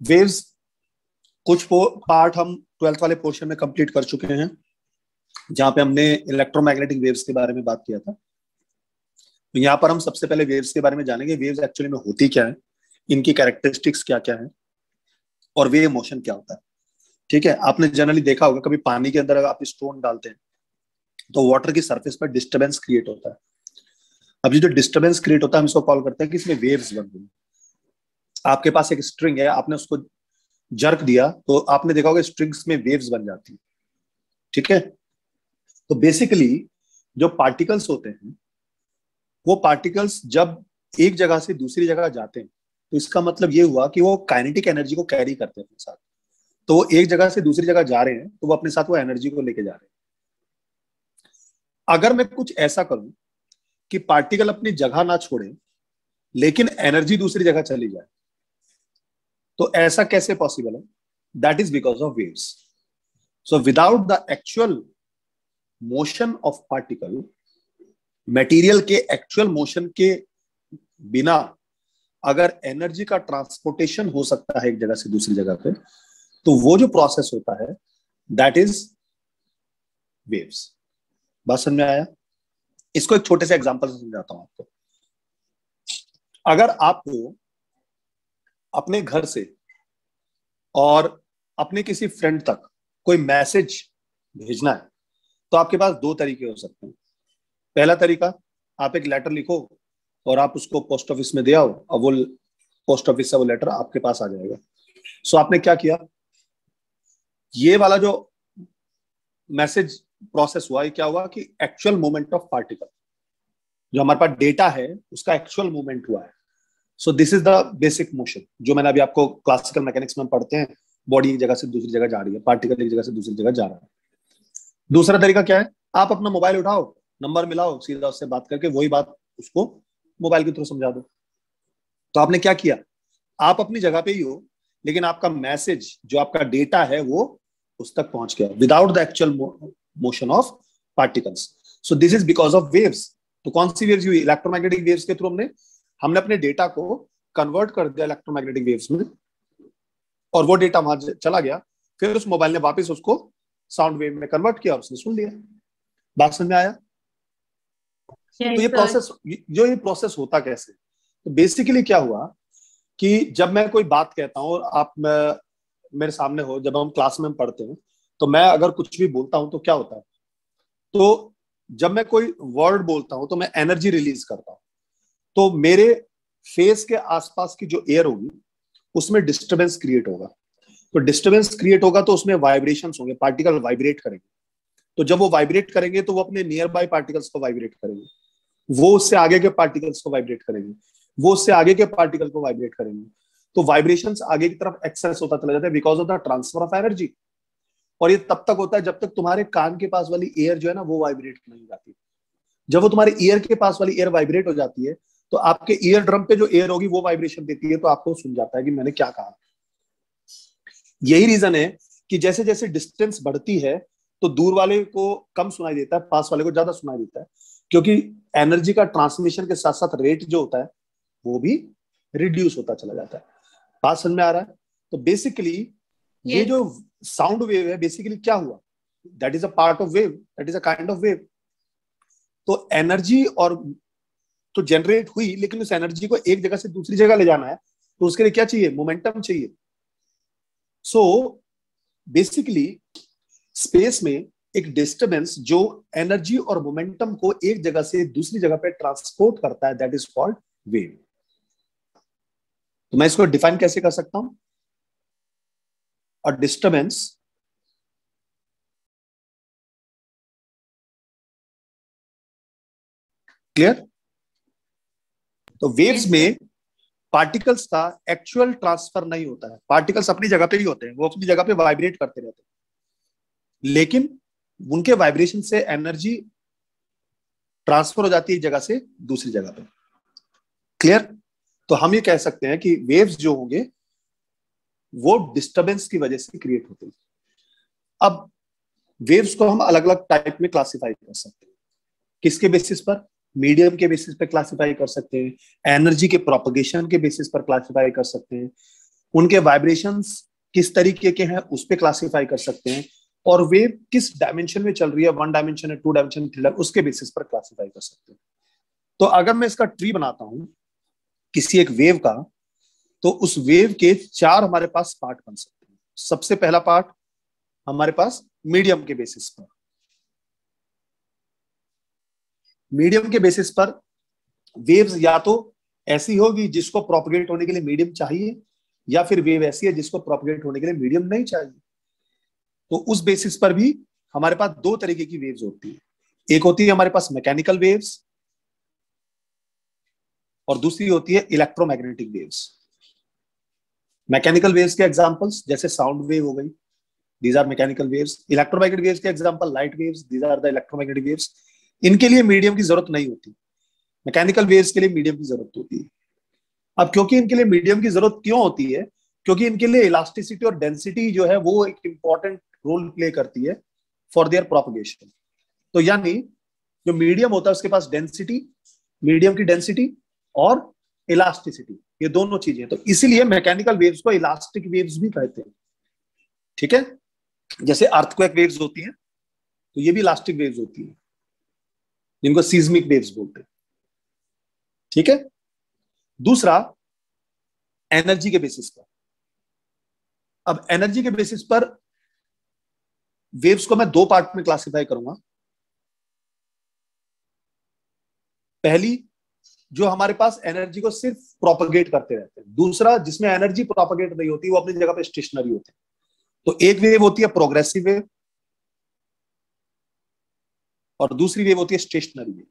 Waves कुछ part हम 12th वाले पोर्शन में कंप्लीट कर चुके हैं, जहां पे हमने इलेक्ट्रोमैग्नेटिक वेव्स के बारे में बात किया था। तो यहाँ पर हम सबसे पहले वेव्स के बारे में जानेंगे, वेव्स एक्चुअली में होती क्या है, इनकी कैरेक्टरिस्टिक्स क्या क्या है, और वेव मोशन क्या होता है। ठीक है, आपने जनरली देखा होगा कभी पानी के अंदर अगर आप स्टोन डालते हैं तो वाटर की सरफेस पर डिस्टर्बेंस क्रिएट होता है। अब ये जो डिस्टर्बेंस क्रिएट होता है हम इसको कॉल करते हैं कि इसमें वेव्स बन रही है। आपके पास एक स्ट्रिंग है, आपने उसको जर्क दिया तो आपने देखा होगा स्ट्रिंग्स में वेव्स बन जाती है। ठीक है, तो बेसिकली जो पार्टिकल्स होते हैं वो पार्टिकल्स जब एक जगह से दूसरी जगह जाते हैं तो इसका मतलब ये हुआ कि वो काइनेटिक एनर्जी को कैरी करते हैं अपने साथ। तो वो एक जगह से दूसरी जगह जा रहे हैं तो वो अपने साथ वो एनर्जी को लेके जा रहे हैं। अगर मैं कुछ ऐसा करूं कि पार्टिकल अपनी जगह ना छोड़े लेकिन एनर्जी दूसरी जगह चली जाए, तो ऐसा कैसे पॉसिबल है? That is because of waves. So without the actual motion of particle, material के एक्चुअल मोशन के बिना अगर एनर्जी का ट्रांसपोर्टेशन हो सकता है एक जगह से दूसरी जगह पे, तो वो जो प्रोसेस होता है दैट इज वेव्स। बात समझ में आया? इसको एक छोटे से एग्जांपल से समझाता हूं आपको। अगर आपको अपने घर से और अपने किसी फ्रेंड तक कोई मैसेज भेजना है तो आपके पास दो तरीके हो सकते हैं। पहला तरीका, आप एक लेटर लिखो और आप उसको पोस्ट ऑफिस में दे आओ और वो पोस्ट ऑफिस से वो लेटर आपके पास आ जाएगा। सो आपने क्या किया, ये वाला जो मैसेज प्रोसेस हुआ, ये क्या हुआ कि एक्चुअल मूवमेंट ऑफ पार्टिकल, जो हमारे पास डेटा है उसका एक्चुअल मूवमेंट हुआ है। सो this is the basic motion जो मैंने अभी आपको क्लासिकल मैकेनिक्स में पढ़ते हैं। बॉडी एक जगह से दूसरी जगह जा रही है, पार्टिकल एक जगह से दूसरी जगह जा रहा है। दूसरा तरीका क्या है, आप अपना मोबाइल उठाओ, नंबर मिलाओ, सीधा उससे बात करके वही बात उसको मोबाइल के थ्रू समझा दो। तो आपने क्या किया, आप अपनी जगह पे ही हो लेकिन आपका मैसेज जो आपका डेटा है वो उस तक पहुंच गया without the actual motion of particles. So this is because of waves. तो कौन सी वेव्स हुई? इलेक्ट्रोमैग्नेटिक वेव्स के थ्रू हमने अपने डेटा को कन्वर्ट कर दिया इलेक्ट्रोमैग्नेटिक वेव्स में, और वो डेटा वहां चला गया, फिर उस मोबाइल ने वापस उसको साउंड वेव में कन्वर्ट किया और उसने सुन लिया। बात समझ में आया? तो ये प्रोसेस होता कैसे? तो बेसिकली क्या हुआ कि जब मैं कोई बात कहता हूं और आप मेरे सामने हो, जब हम क्लास में पढ़ते हैं तो मैं अगर कुछ भी बोलता हूं तो क्या होता है, तो जब मैं कोई वर्ड बोलता हूं तो मैं एनर्जी रिलीज करता हूं। तो मेरे फेस के आसपास की जो एयर होगी उसमें डिस्टरबेंस क्रिएट होगा। तो डिस्टरबेंस क्रिएट होगा तो उसमें वाइब्रेशंस होंगे, पार्टिकल वाइब्रेट करेंगे। तो जब वो वाइब्रेट करेंगे तो वो अपने नियर बाय पार्टिकल्स को वाइब्रेट करेंगे, वो उससे आगे के पार्टिकल्स को वाइब्रेट करेंगे, वो उससे आगे के पार्टिकल को वाइब्रेट करेंगे। तो वाइब्रेशंस आगे की तरफ एक्सेस होता चला जाता है because of the transfer of energy. और ये तब तक होता है जब तक तुम्हारे कान के पास वाली एयर जो है ना वो वाइब्रेट नहीं जाती। जब वो तुम्हारे ईयर के पास वाली एयर वाइब्रेट हो जाती है तो आपके ईयर ड्रम पे जो एयर होगी वो वाइब्रेशन देती है, तो आपको सुन जाता है कि मैंने क्या कहा। यही रीजन है कि जैसे जैसे डिस्टेंस बढ़ती है तो दूर वाले को कम सुनाई देता है, पास वाले को ज्यादा सुनाई देता है, क्योंकि एनर्जी का ट्रांसमिशन के साथ साथ रेट जो होता है वो भी रिड्यूस होता चला जाता है। बात समझ में आ रहा है? तो बेसिकली ये जो साउंड वेव है, बेसिकली क्या हुआ, that is a part of wave, that is a kind of wave. तो एनर्जी और तो जनरेट हुई, लेकिन उस एनर्जी को एक जगह से दूसरी जगह ले जाना है तो उसके लिए क्या चाहिए? मोमेंटम चाहिए। सो बेसिकली स्पेस में एक डिस्टरबेंस जो एनर्जी और मोमेंटम को एक जगह से दूसरी जगह पे ट्रांसपोर्ट करता है, दैट इज कॉल्ड वेव। तो मैं इसको डिफाइन कैसे कर सकता हूं? और डिस्टरबेंस क्लियर? तो वेव्स में पार्टिकल्स का एक्चुअल ट्रांसफर नहीं होता है, पार्टिकल्स अपनी जगह पे ही होते हैं, वो अपनी जगह पे वाइब्रेट करते रहते हैं, लेकिन उनके वाइब्रेशन से एनर्जी ट्रांसफर हो जाती है एक जगह से दूसरी जगह पे। क्लियर? तो हम ये कह सकते हैं कि वेव्स जो होंगे वो डिस्टरबेंस की वजह से क्रिएट होते हैं। अब वेव्स को हम अलग अलग टाइप में क्लासिफाई कर सकते हैं। किसके बेसिस पर? मीडियम के बेसिस पर क्लासिफाई कर सकते हैं, एनर्जी के प्रोपगेशन के बेसिस पर क्लासिफाई कर सकते हैं, उनके वाइब्रेशंस किस तरीके के हैं उस पे क्लासिफाई कर सकते हैं, और वेव किस डायमेंशन में चल रही है, 1 डायमेंशन है, 2 डायमेंशन, 3 डायमेंशन, उसके बेसिस पर क्लासिफाई कर सकते हैं। तो अगर मैं इसका ट्री बनाता हूं किसी एक वेव का, तो उस वेव के 4 हमारे पास पार्ट बन सकते हैं। सबसे पहला पार्ट हमारे पास मीडियम के बेसिस पर, मीडियम के बेसिस पर वेव्स या तो ऐसी होगी जिसको प्रोपगेट होने के लिए मीडियम चाहिए, या फिर वेव ऐसी है जिसको प्रोपगेट होने के लिए मीडियम नहीं चाहिए। तो उस बेसिस पर भी हमारे पास 2 तरीके की वेव्स होती है। एक होती है हमारे पास मैकेनिकल वेव्स, और दूसरी होती है इलेक्ट्रोमैग्नेटिक वेव्स। मैकेनिकल वेव्स के एग्जांपल्स जैसे साउंड वेव हो गई, these are mechanical waves. Electromagnetic waves के example light waves, these are the electromagnetic waves. इनके लिए मीडियम की जरूरत नहीं होती, मैकेनिकल वेव्स के लिए मीडियम की जरूरत होती है। अब क्योंकि इनके लिए मीडियम की जरूरत क्यों होती है, क्योंकि इनके लिए इलास्टिसिटी और डेंसिटी जो है वो एक इंपॉर्टेंट रोल प्ले करती है फॉर देयर प्रोपगेशन। तो यानी जो मीडियम होता है उसके पास डेंसिटी, मीडियम की डेंसिटी और इलास्टिसिटी, ये दोनों चीजें। तो इसीलिए मैकेनिकल वेव्स को इलास्टिक वेव्स भी कहते हैं। ठीक है, जैसे अर्थक्वेक वेव्स होती हैं तो ये भी इलास्टिक वेव्स होती है, जिनको सीज्मिक वेव्स बोलते हैं। ठीक है, दूसरा एनर्जी के बेसिस पर। अब एनर्जी के बेसिस पर वेव्स को मैं 2 पार्ट में क्लासिफाई करूंगा। पहली जो हमारे पास एनर्जी को सिर्फ प्रोपगेट करते रहते हैं, दूसरा जिसमें एनर्जी प्रोपगेट नहीं होती, वो अपनी जगह पे स्टेशनरी होते हैं। तो एक वेव होती है प्रोग्रेसिव वेव और दूसरी वेव होती है स्टेशनरी वेव।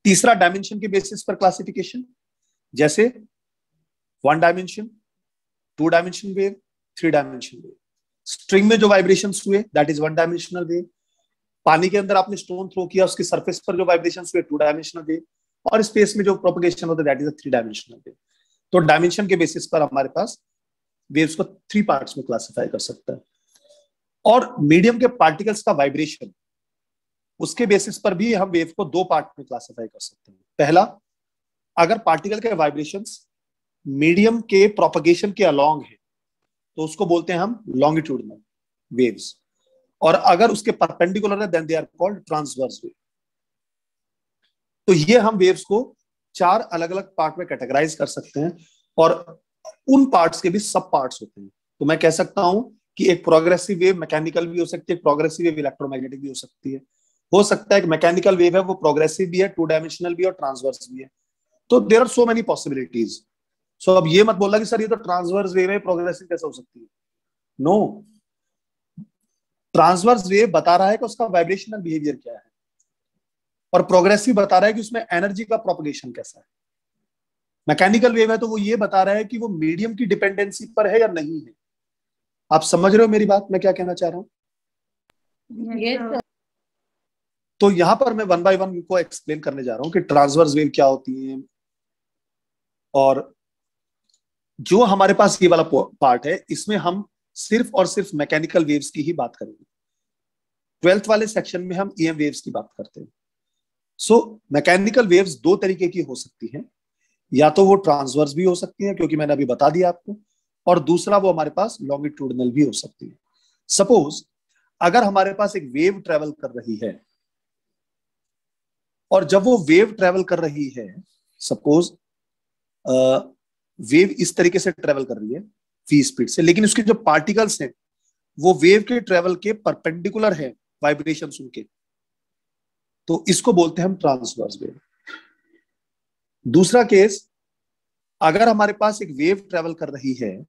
तीसरा डायमेंशन के बेसिस पर क्लासिफिकेशन, जैसे 1 dimension, 2 dimension wave, 3 dimension wave. String में जो वाइब्रेशंस हुए दैट इज 1 डायमेंशनल वेव। पानी के अंदर आपने स्टोन थ्रो किया, उसकी सरफेस पर जो वाइब्रेशंस हुए 2 डायमेंशनल वेव, और स्पेस में जो प्रोपगेशन होता है that is a 3 dimensional wave. तो डायमेंशन के बेसिस पर हमारे पास वेव्स को 3 पार्ट्स में क्लासिफाई कर सकता है। और मीडियम के पार्टिकल्स का वाइब्रेशन, उसके बेसिस पर भी हम वेव को 2 पार्ट में क्लासिफाई कर सकते हैं। पहला, अगर पार्टिकल के वाइब्रेशंस मीडियम के प्रोपगेशन के अलोंग है तो उसको बोलते हैं हम लॉन्गिट्यूडनल वेव्स, और अगर उसके परपेंडिकुलर है then they are called transverse wave. तो ये हम वेव्स को 4 अलग अलग पार्ट में कैटेगराइज कर सकते हैं, और उन पार्ट्स के भी सब पार्ट्स होते हैं। तो मैं कह सकता हूं कि एक प्रोग्रेसिव वेव मैकेनिकल भी हो सकती है, प्रोग्रेसिव वेव इलेक्ट्रोमैग्नेटिक भी हो सकती है। हो सकता है कि मैकेनिकल वेव है वो प्रोग्रेसिव भी है, 2 डायमेंशनल भी है और ट्रांसवर्स भी है। तो there are so many possibilities. So अब ये मत बोलना कि सर ये तो ट्रांसवर्स वेव है, प्रोग्रेसिव कैसे हो सकती है। नो, ट्रांसवर्स वेव बता रहा है कि उसका वाइब्रेशनल बिहेवियर क्या है, और प्रोग्रेसिव बता रहा है कि उसमें एनर्जी का प्रोपगेशन कैसा है। मैकेनिकल वेव है तो वो ये बता रहा है कि वो मीडियम की डिपेंडेंसी पर है या नहीं है। आप समझ रहे हो मेरी बात, मैं क्या कहना चाह रहा हूं। yes, तो यहां पर मैं 1 बाय 1 को एक्सप्लेन करने जा रहा हूं कि ट्रांसवर्स वेव क्या होती है, और जो हमारे पास ये वाला पार्ट है इसमें हम सिर्फ और सिर्फ मैकेनिकल वेव्स की ही बात करेंगे। 12th वाले सेक्शन में हम ईएम वेव्स की बात करते हैं। सो मैकेनिकल वेव्स 2 तरीके की हो सकती हैं, या तो वो ट्रांसवर्स भी हो सकती है क्योंकि मैंने अभी बता दिया आपको, और दूसरा वो हमारे पास लॉन्गिट्यूडनल भी हो सकती है। सपोज अगर हमारे पास एक वेव ट्रेवल कर रही है, और जब वो वेव ट्रेवल कर रही है, सपोज वेव इस तरीके से ट्रेवल कर रही है v स्पीड से, लेकिन उसके जो पार्टिकल्स हैं वो वेव के ट्रेवल के परपेंडिकुलर है वाइब्रेशन उनके, तो इसको बोलते हैं हम ट्रांसवर्स वेव। दूसरा केस, अगर हमारे पास एक वेव ट्रेवल कर रही है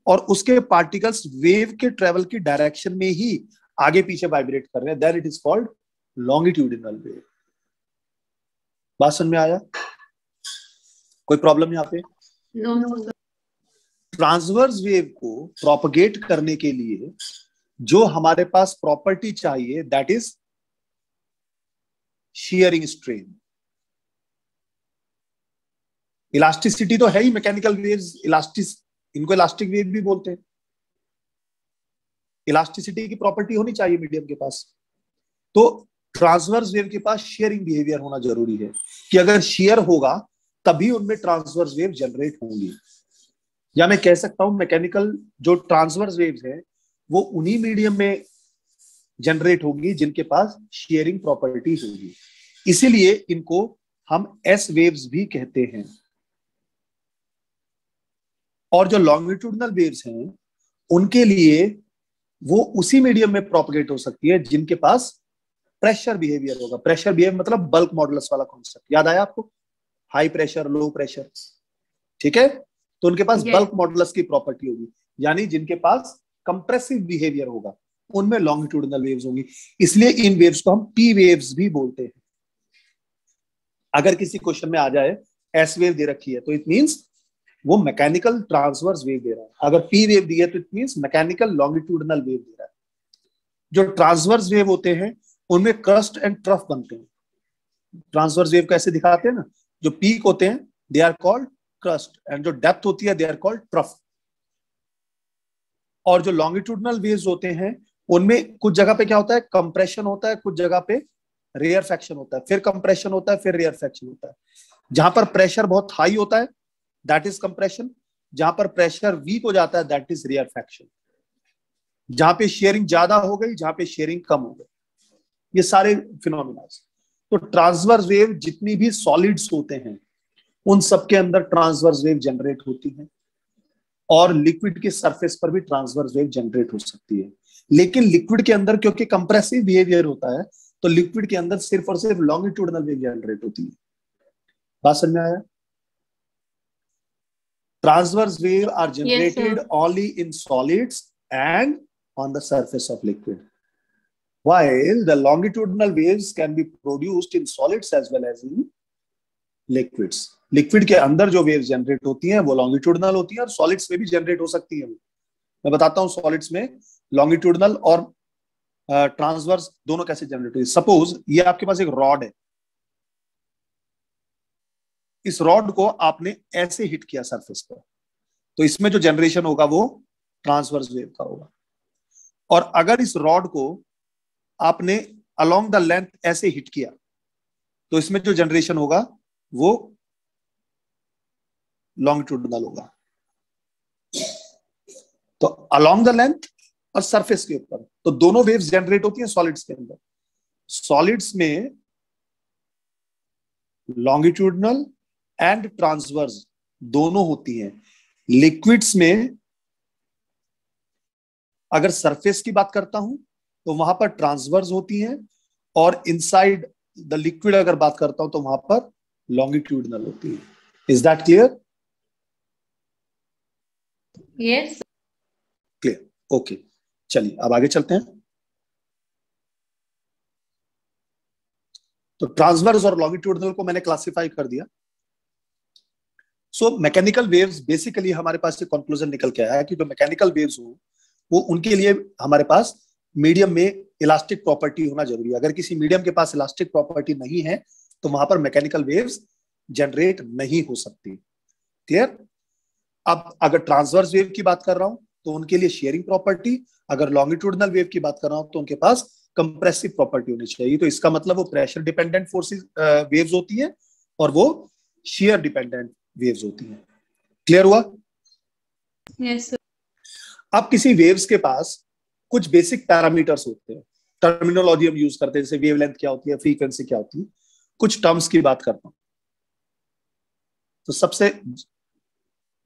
और उसके पार्टिकल्स वेव के ट्रेवल की डायरेक्शन में ही आगे पीछे वाइब्रेट कर रहे हैं, then it is called longitudinal wave. बात समझ में आया? कोई प्रॉब्लम यहाँ पे? no, ट्रांसवर्स वेव को प्रोपगेट करने के लिए जो हमारे पास प्रॉपर्टी चाहिए that is shearing strain. Elasticity तो है ही, मैकेनिकल वेव्स इनको इलास्टिक वेव भी बोलते हैं। इलास्टिसिटी की प्रॉपर्टी होनी चाहिए मीडियम के पास। तो ट्रांसवर्स वेव के पास शियरिंग बिहेवियर होना जरूरी है, कि अगर शियर होगा तभी उनमें ट्रांसवर्स वेव जनरेट होंगी। या मैं कह सकता हूं मैकेनिकल जो ट्रांसवर्स वेव्स है वो उन्हीं मीडियम में जनरेट होगी जिनके पास शेयरिंग प्रॉपर्टीज होगी, इसीलिए इनको हम एस वेव्स भी कहते हैं। और जो लॉन्गिट्यूडनल वेव्स हैं उनके लिए वो उसी मीडियम में प्रोपगेट हो सकती है जिनके पास प्रेशर बिहेवियर होगा। प्रेशर बिहेवियर मतलब बल्क मॉडुलस वाला कॉन्सेप्ट याद आया आपको, हाई प्रेशर लो प्रेशर, ठीक है। तो उनके पास बल्क मॉडुलस की प्रॉपर्टी होगी, यानी जिनके पास कंप्रेसिव बिहेवियर होगा उनमें लॉन्गिट्यूडनल वेव्स होंगी। इसलिए इन वेव्स को हम पी वेव्स भी बोलते हैं। अगर किसी क्वेश्चन में आ जाए एस वेव दे रखी है तो इट मींस वो मैकेनिकल ट्रांसवर्स वेव दे रहा है, अगर पी वेव दी है तो it means mechanical longitudinal wave दे रहा है। जो ट्रांसवर्स वेव होते हैं उनमें क्रस्ट एंड ट्रफ बनते हैं। ट्रांसवर्स वेव कैसे दिखाते हैं ना, जो पीक होते हैं they are called crest and जो डेप्थ होती है दे आर कॉल्ड ट्रफ। और जो लॉन्गिट्यूडनल वेव्स होते हैं उनमें कुछ जगह पे क्या होता है, कंप्रेशन होता है, कुछ जगह पे रेयरफेक्शन होता है, फिर कंप्रेशन होता है, फिर रेयरफेक्शन होता है। जहां पर प्रेशर बहुत हाई होता है दैट इज कंप्रेशन, जहां पर प्रेशर वीक हो जाता है दैट इज रेयरफेक्शन। जहां पे शेयरिंग ज्यादा हो गई, जहां पे शेयरिंग कम हो गई, ये सारे फिनोमिना। तो ट्रांसवर्स वेव जितनी भी सॉलिड्स होते हैं उन सबके अंदर ट्रांसवर्स वेव जनरेट होती है, और लिक्विड के सरफेस पर भी ट्रांसवर्स वेव जनरेट हो सकती है। लेकिन लिक्विड के अंदर क्योंकि कंप्रेसिव बिहेवियर होता है तो लिक्विड के अंदर सिर्फ और सिर्फ लॉन्गिट्यूडनल वेव जनरेट होती है। बात समझ में आया? Transverse wave are generated only in solids and on the surface of liquid, while the longitudinal waves can be produced in solids as well as in liquids. Liquid के अंदर जो waves generate होती हैं वो लॉन्गिट्यूडनल होती हैं और solids में भी जनरेट हो सकती हैं। मैं बताता हूं सॉलिड्स में लॉन्गिट्यूडनल और ट्रांसवर्स दोनों कैसे जनरेट होती है। सपोज ये आपके पास एक रॉड है, इस रॉड को आपने ऐसे हिट किया सरफेस पर, तो इसमें जो जनरेशन होगा वो ट्रांसवर्स वेव का होगा। और अगर इस रॉड को आपने अलोंग द लेंथ ऐसे हिट किया तो इसमें जो जनरेशन होगा वो लॉन्गिट्यूडनल होगा। तो अलोंग द लेंथ और सरफेस के ऊपर तो दोनों वेव्स जनरेट होती हैं सॉलिड्स के अंदर। सॉलिड्स में लॉन्गिट्यूडनल एंड ट्रांसवर्स दोनों होती हैं। लिक्विड्स में अगर सरफेस की बात करता हूं तो वहां पर ट्रांसवर्स होती हैं, और इनसाइड द लिक्विड अगर बात करता हूं तो वहां पर लॉन्गिट्यूडनल होती है। Is that clear? Yes clear, okay. चलिए अब आगे चलते हैं। तो ट्रांसवर्स और लॉन्गिट्यूडनल को मैंने क्लासिफाई कर दिया। सो मैकेनिकल वेव्स बेसिकली हमारे पास से कंक्लूजन निकल के आया है कि जो मैकेनिकल वेव्स हो वो उनके लिए हमारे पास मीडियम में इलास्टिक प्रॉपर्टी होना जरूरी है। अगर किसी मीडियम के पास इलास्टिक प्रॉपर्टी नहीं है तो वहां पर मैकेनिकल वेव्स जनरेट नहीं हो सकती। क्लियर? अब अगर ट्रांसवर्स वेव की बात कर रहा हूं तो उनके लिए शेयरिंग प्रॉपर्टी, अगर लॉन्गिट्यूडनल वेव की बात कर रहा हूं तो उनके पास कंप्रेसिव प्रॉपर्टी होनी चाहिए। तो इसका मतलब वो प्रेशर डिपेंडेंट फोर्सेस वेव्स होती है और वो शेयर डिपेंडेंट वेव्स होती हैं। क्लियर हुआ? यस। अब किसी वेव्स के पास कुछ बेसिक पैरामीटर्स होते हैं, टर्मिनोलॉजी हम यूज करते हैं, जैसे वेवलेंथ क्या होती है, फ्रीक्वेंसी क्या होती है, कुछ टर्म्स की बात करता हूं। तो सबसे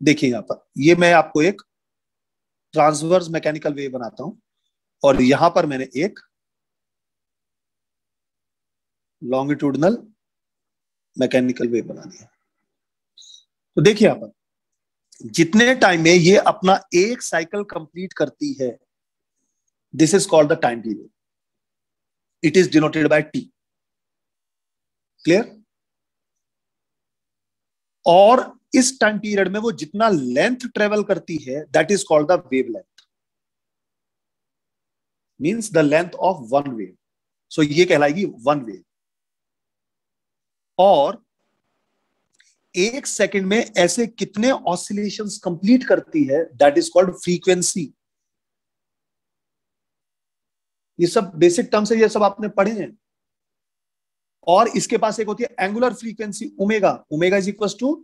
देखिए यहां पर ये मैं आपको एक ट्रांसवर्स मैकेनिकल वेव बनाता हूं और यहां पर मैंने एक लॉन्गिट्यूडनल मैकेनिकल वेव बना दिया। तो देखिए यहां पर जितने टाइम में ये अपना एक साइकिल कंप्लीट करती है this is called the time period, it is denoted bye T. Clear? और इस टाइम पीरियड में वो जितना लेंथ ट्रेवल करती है that is called the wave length, means the length of one wave. So ये कहलाएगी वन वेव। और एक सेकंड में ऐसे कितने ऑसिलेशंस कंप्लीट करती है दैट इज कॉल्ड फ्रीक्वेंसी। ये सब बेसिक टर्म्स है, ये सब आपने पढ़े हैं। और इसके पास एक होती है angular frequency omega, omega is equal to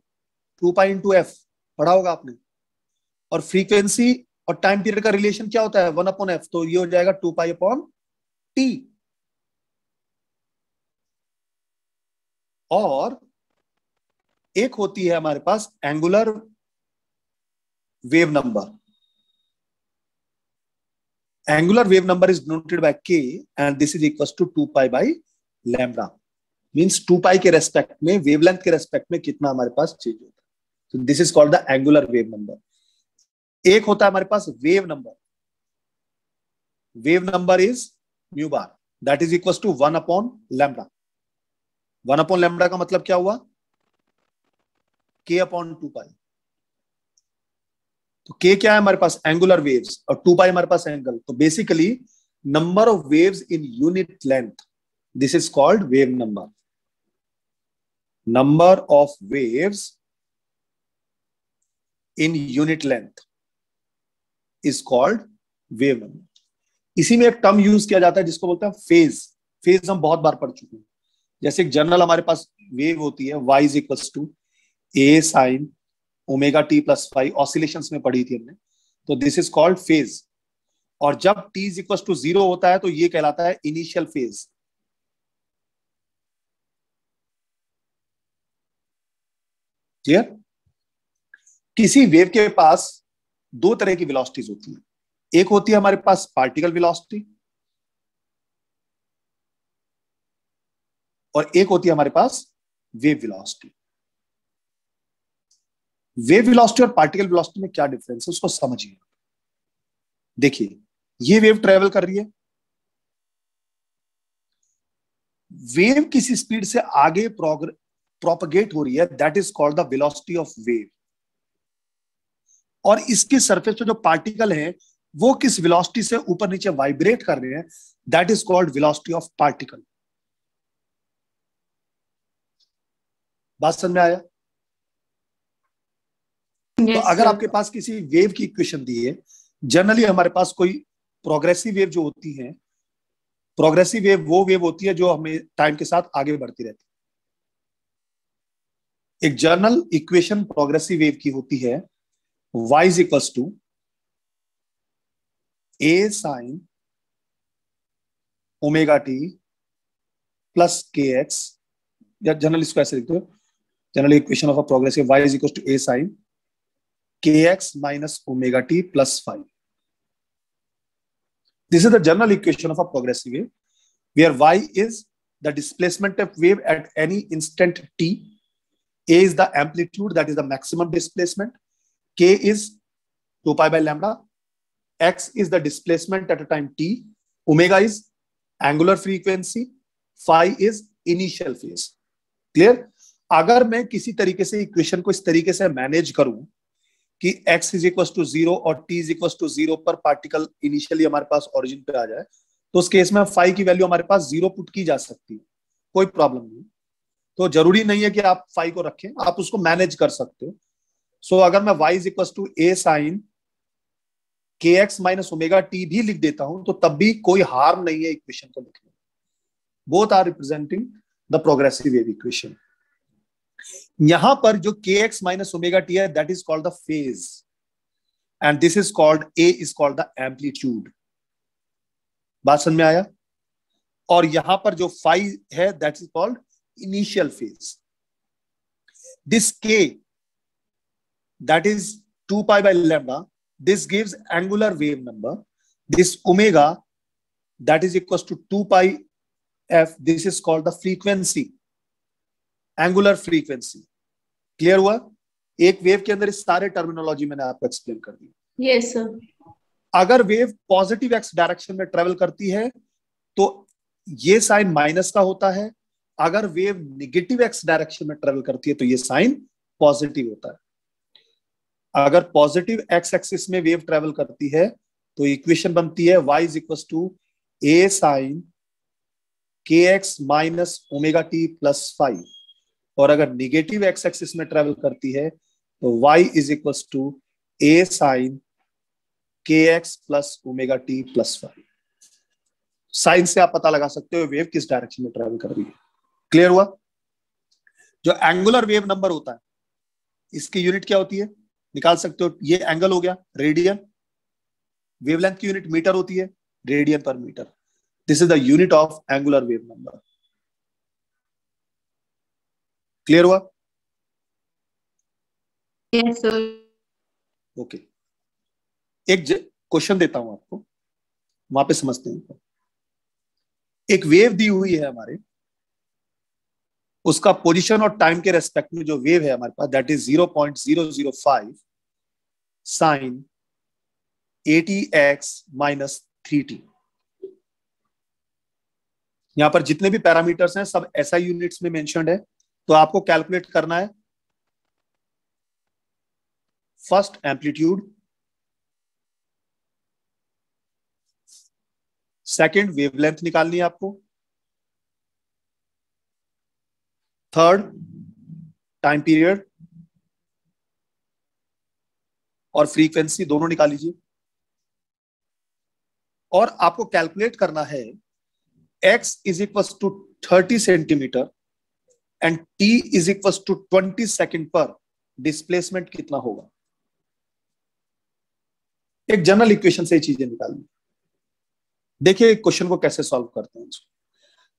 2 pi into f, पढ़ा होगा आपने। और फ्रीक्वेंसी और टाइम पीरियड का रिलेशन क्या होता है, 1 अपॉन एफ, तो ये हो जाएगा 2 पाई अपॉन टी। और एक होती है हमारे पास angular wave number, angular wave number is denoted by k and this is equal to 2 pi by lambda, means 2 pi के रेस्पेक्ट में, वेवलेंथ के रेस्पेक्ट में कितना हमारे पास चेंज होता है, तो this is called the angular wave number. एक होता है हमारे पास wave number, wave number is mu bar, that is equal to 1 upon lambda. 1 upon lambda का मतलब क्या हुआ, k अपॉन 2 पाई। तो k क्या है हमारे पास, एंगुलर वेव्स, और 2 पाई हमारे पास एंगल, तो basically number of waves in unit length, this is called wave number. Number of waves in unit length is called wave number. इसी में एक टर्म यूज किया जाता है जिसको बोलते हैं फेज। फेज हम बहुत बार पढ़ चुके हैं, जैसे एक जनरल हमारे पास वेव होती है, y is equal to a sine omega t plus phi, oscillations में पढ़ी थी हमने, तो दिस इज कॉल्ड फेज। और जब t इज इक्वल टू 0 होता है तो ये कहलाता है इनिशियल फेज। क्लियर? किसी वेव के पास दो तरह की वेलोसिटीज होती है, एक होती है हमारे पास पार्टिकल वेलोसिटी और एक होती है हमारे पास वेव वेलोसिटी। वेव वेलोसिटी और पार्टिकल वेलोसिटी में क्या डिफरेंस है उसको समझिए। देखिए, ये वेव ट्रेवल कर रही है, वेव किसी स्पीड से आगे प्रोपगेट हो रही है, that is called the velocity of wave. और इसके सरफेस पे जो पार्टिकल हैं वो किस वेलोसिटी से ऊपर नीचे वाइब्रेट कर रहे हैं, that is called velocity of particle. बात समझ में आया? तो अगर आपके पास किसी वेव की इक्वेशन दी है, जनरली हमारे पास कोई प्रोग्रेसिव वेव जो होती है, प्रोग्रेसिव वेव वो वेव होती है जो हमें टाइम के साथ आगे बढ़ती रहती है। एक जनरल इक्वेशन प्रोग्रेसिव वेव की होती है, y is equal to a sine omega t plus k x, या जनरल इसको ऐसे लिखते हो, general equation of a progressive y is equal to a sine kx minus omega t plus phi. This is the general equation of a progressive wave, where y is the displacement of wave at any instant t, a is the amplitude, that is the maximum displacement, k is 2 pi by lambda, x is the displacement at a time t, omega is angular frequency, phi is initial phase. Clear? अगर मैं किसी तरीके से equation को इस तरीके से manage करूं कि x इज इक्वल टू 0 और t इज इक्वल टू 0 पर पार्टिकल इनिशियली हमारे पास ओरिजिन पे आ जाए, तो उस केस में फाई की वैल्यू हमारे पास 0 पुट की जा सकती है, कोई प्रॉब्लम नहीं। तो जरूरी नहीं है कि आप फाई को रखें, आप उसको मैनेज कर सकते हो। सो अगर मैं y is equal to a sine kx minus omega t भी लिख देता हूं तो तब भी कोई हार्म नहीं है इक्वेशन को लिखने में। Both are representing the progressive wave equation. यहां पर जो kx माइनस ओमेगा टी है, that is called the phase, and this is called a is called the amplitude. बात समझ में आया? और यहां पर जो फाई है, that is called initial phase. This k, that is 2 pi by lambda, this gives angular wave number. This omega, that is equal to 2 pi f, this is called the frequency, angular frequency. Clear हुआ? एक wave के अंदर इस सारे terminology मैंने आपको explain कर दी। Yes sir. अगर वेव पॉजिटिव एक्स डायरेक्शन में ट्रेवल करती है तो ये साइन माइनस का होता है, अगर वेव निगेटिव एक्स डायरेक्शन में ट्रेवल करती है तो ये साइन पॉजिटिव होता है। अगर पॉजिटिव एक्स एक्सिस में वेव ट्रेवल करती है तो इक्वेशन बनती है y is equal to a sine kx minus omega t plus five, और अगर निगेटिव एक्स एक्सिस में ट्रेवल करती है तो y is equal to a sine kx plus omega t plus five. Sine से आप पता लगा सकते हो वेव किस डायरेक्शन में ट्रेवल कर रही है। क्लियर हुआ? जो एंगुलर वेव नंबर होता है इसकी यूनिट क्या होती है, निकाल सकते हो। ये एंगल हो गया रेडियन, वेवलेंथ की यूनिट मीटर होती है, radian per metre. This is the unit of angular wave number. Clear हुआ? Yes, sir. ओके, एक क्वेश्चन देता हूं आपको, वहां पे समझते हैं। एक वेव दी हुई है हमारे, उसका पोजीशन और टाइम के रेस्पेक्ट में जो वेव है हमारे पास, that is 0.005 sine 80x minus 3t। यहां पर जितने भी पैरामीटर्स हैं सब एसआई यूनिट्स में मेंशन्ड है। तो आपको कैलकुलेट करना है फर्स्ट एम्पलीट्यूड, सेकंड वेवलेंथ निकालनी है आपको, थर्ड टाइम पीरियड, और फ्रीक्वेंसी दोनों निकाल लीजिए। और आपको कैलकुलेट करना है x is equal to 30 centimetre and t is equal to 20 second पर डिस्प्लेसमेंट कितना होगा। एक जनरल इक्वेशन से ये चीजें निकालनी। देखिए क्वेश्चन को कैसे सॉल्व करते हैं।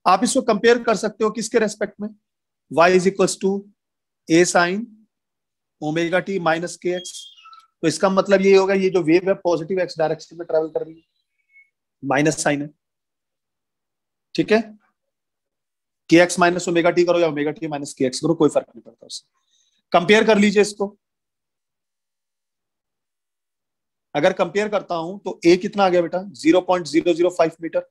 आप इसको कंपेयर कर सकते हो किसके रेस्पेक्ट में, y is equal to a sine omega T minus k x. तो इसका मतलब ये होगा ये जो वेव है पॉजिटिव एक्स डायरेक्शन में ट्रेवल कर रही है, माइनस साइन है, ठीक है। के एक्स माइनस ओमेगा टी करो या omega T minus k x करो, कोई फर्क नहीं पड़ता उससे। कंपेयर कर लीजिए इसको। अगर कंपेयर करता हूं तो ए कितना आ गया बेटा, 0.005 मीटर,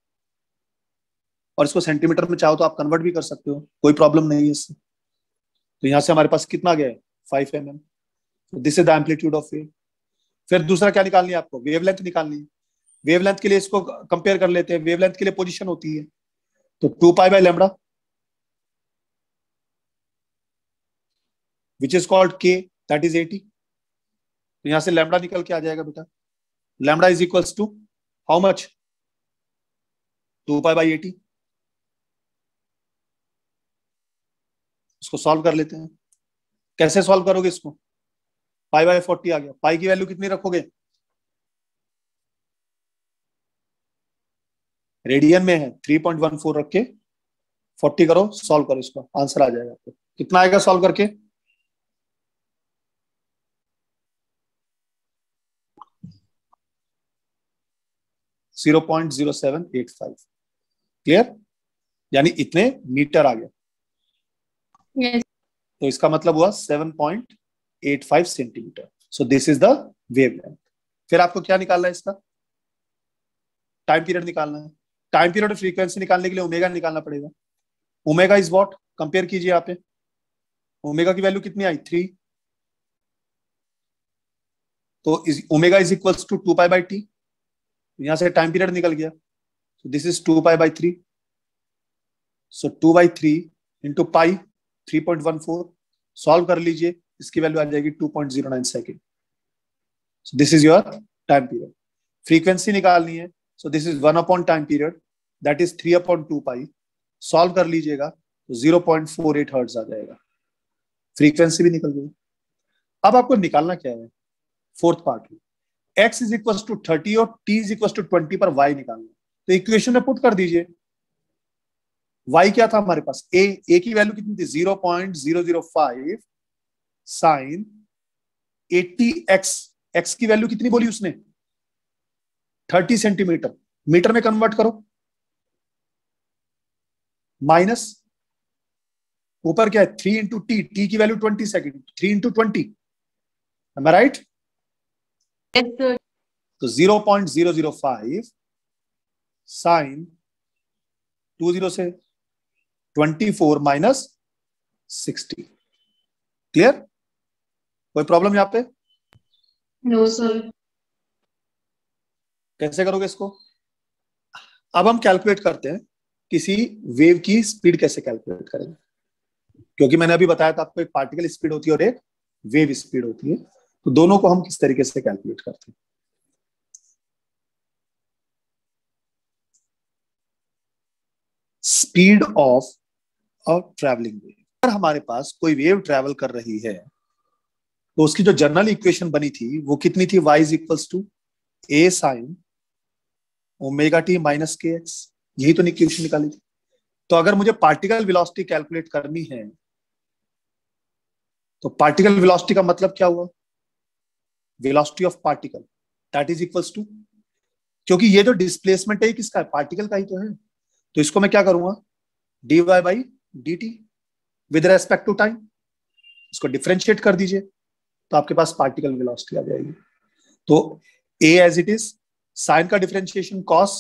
और इसको सेंटीमीटर में चाहो तो आप कन्वर्ट भी कर सकते हो, कोई प्रॉब्लम नहीं है इससे। तो यहां से हमारे पास कितना गया है, 5 mm। This is the amplitude of wave. फिर दूसरा क्या निकालनी है आपको, वेवलेंथ निकालनी है। वेवलेंथ के लिए इसको कंपेयर कर लेते हैं। वेवलेंथ के लिए पोजीशन होती है तो 2 pi by lambda, which is called के, दैट इज 80। तो यहां से लैम्डा निकल के आ जाएगा बेटा, lambda is equals to how much, 2 pi by 80। इसको सॉल्व कर लेते हैं। कैसे सॉल्व करोगे इसको, पाई बाय 40 आ गया। पाई की वैल्यू कितनी रखोगे, रेडियन में है 3.14 रख के 40 करो, सॉल्व करो, इसको आंसर आ जाएगा आपको। कितना आएगा सॉल्व करके, जीरो 0.0785। क्लियर, यानी इतने मीटर आ गया। Yes. तो इसका मतलब हुआ 7.85 centimetre. So this is the wavelength. फिर आपको क्या निकालना है, इसका टाइम पीरियड निकालना है। टाइम पीरियड और फ्रीक्वेंसी निकालने के लिए ओमेगा निकालना पड़ेगा। ओमेगा इज व्हाट, कंपेयर कीजिए यहाँ पे, ओमेगा की वैल्यू कितनी आई, 3। तो omega is equals to 2 pi by t. यहां से टाइम पीरियड निकल गया, so this is 2 pi by 3, so 2 by 3 into pi 3.14। Solve कर लीजिए, इसकी वैल्यू आ जाएगी 2.09 second. so this is your time period. Frequency निकालनी है, so this is 1 upon time period, that is 3 upon 2 pi। Solve कर लीजिएगा तो 0.48 हर्ट्ज आ जाएगा। फ्रीक्वेंसी भी निकल गई। अब आपको निकालना क्या है, फोर्थ पार्ट में, x इज इक्वल टू 30 और t इज इक्वल टू 20 पर y निकालना। तो इक्वेशन में पुट कर दीजिए। y क्या था हमारे पास, a की वैल्यू कितनी थी, 0.005 साइन 80x। x की वैल्यू कितनी बोली उसने, 30 सेंटीमीटर, मीटर में कन्वर्ट करो, माइनस ऊपर क्या है 3 इंटू टी की value 20 second, 3 into 20, M I right. Yes, sir. तो 0.005 साइन 20 से 24 माइनस 60। क्लियर, कोई प्रॉब्लम यहां पे, No, sir. कैसे करोगे इसको। अब हम कैलकुलेट करते हैं किसी वेव की स्पीड कैसे कैलकुलेट करेंगे, क्योंकि मैंने अभी बताया था आपको एक पार्टिकल स्पीड होती है और एक वेव स्पीड होती है। तो दोनों को हम किस तरीके से कैलकुलेट करते हैं। स्पीड ऑफ और ट्रैवलिंग वेव। अगर हमारे पास कोई वेव ट्रैवल कर रही है तो उसकी जो जनरल इक्वेशन बनी थी वो कितनी थी, y is equals to a sine omega T minus k x, यही तो इक्वेशन निकाली थी। तो अगर मुझे पार्टिकल वेलोसिटी कैलकुलेट करनी है तो पार्टिकल वेलोसिटी का मतलब क्या हुआ, velocity of particle that is equals to, क्योंकि ये जो डिस्प्लेसमेंट है किसका है, पार्टिकल का ही तो है, तो इसको मैं क्या करूंगा, dy by d t with respect to time, इसको डिफरेंशिएट कर दीजिए तो आपके पास पार्टिकल वेलोसिटी आ जाएगी। तो a as it is, sine का differentiation cos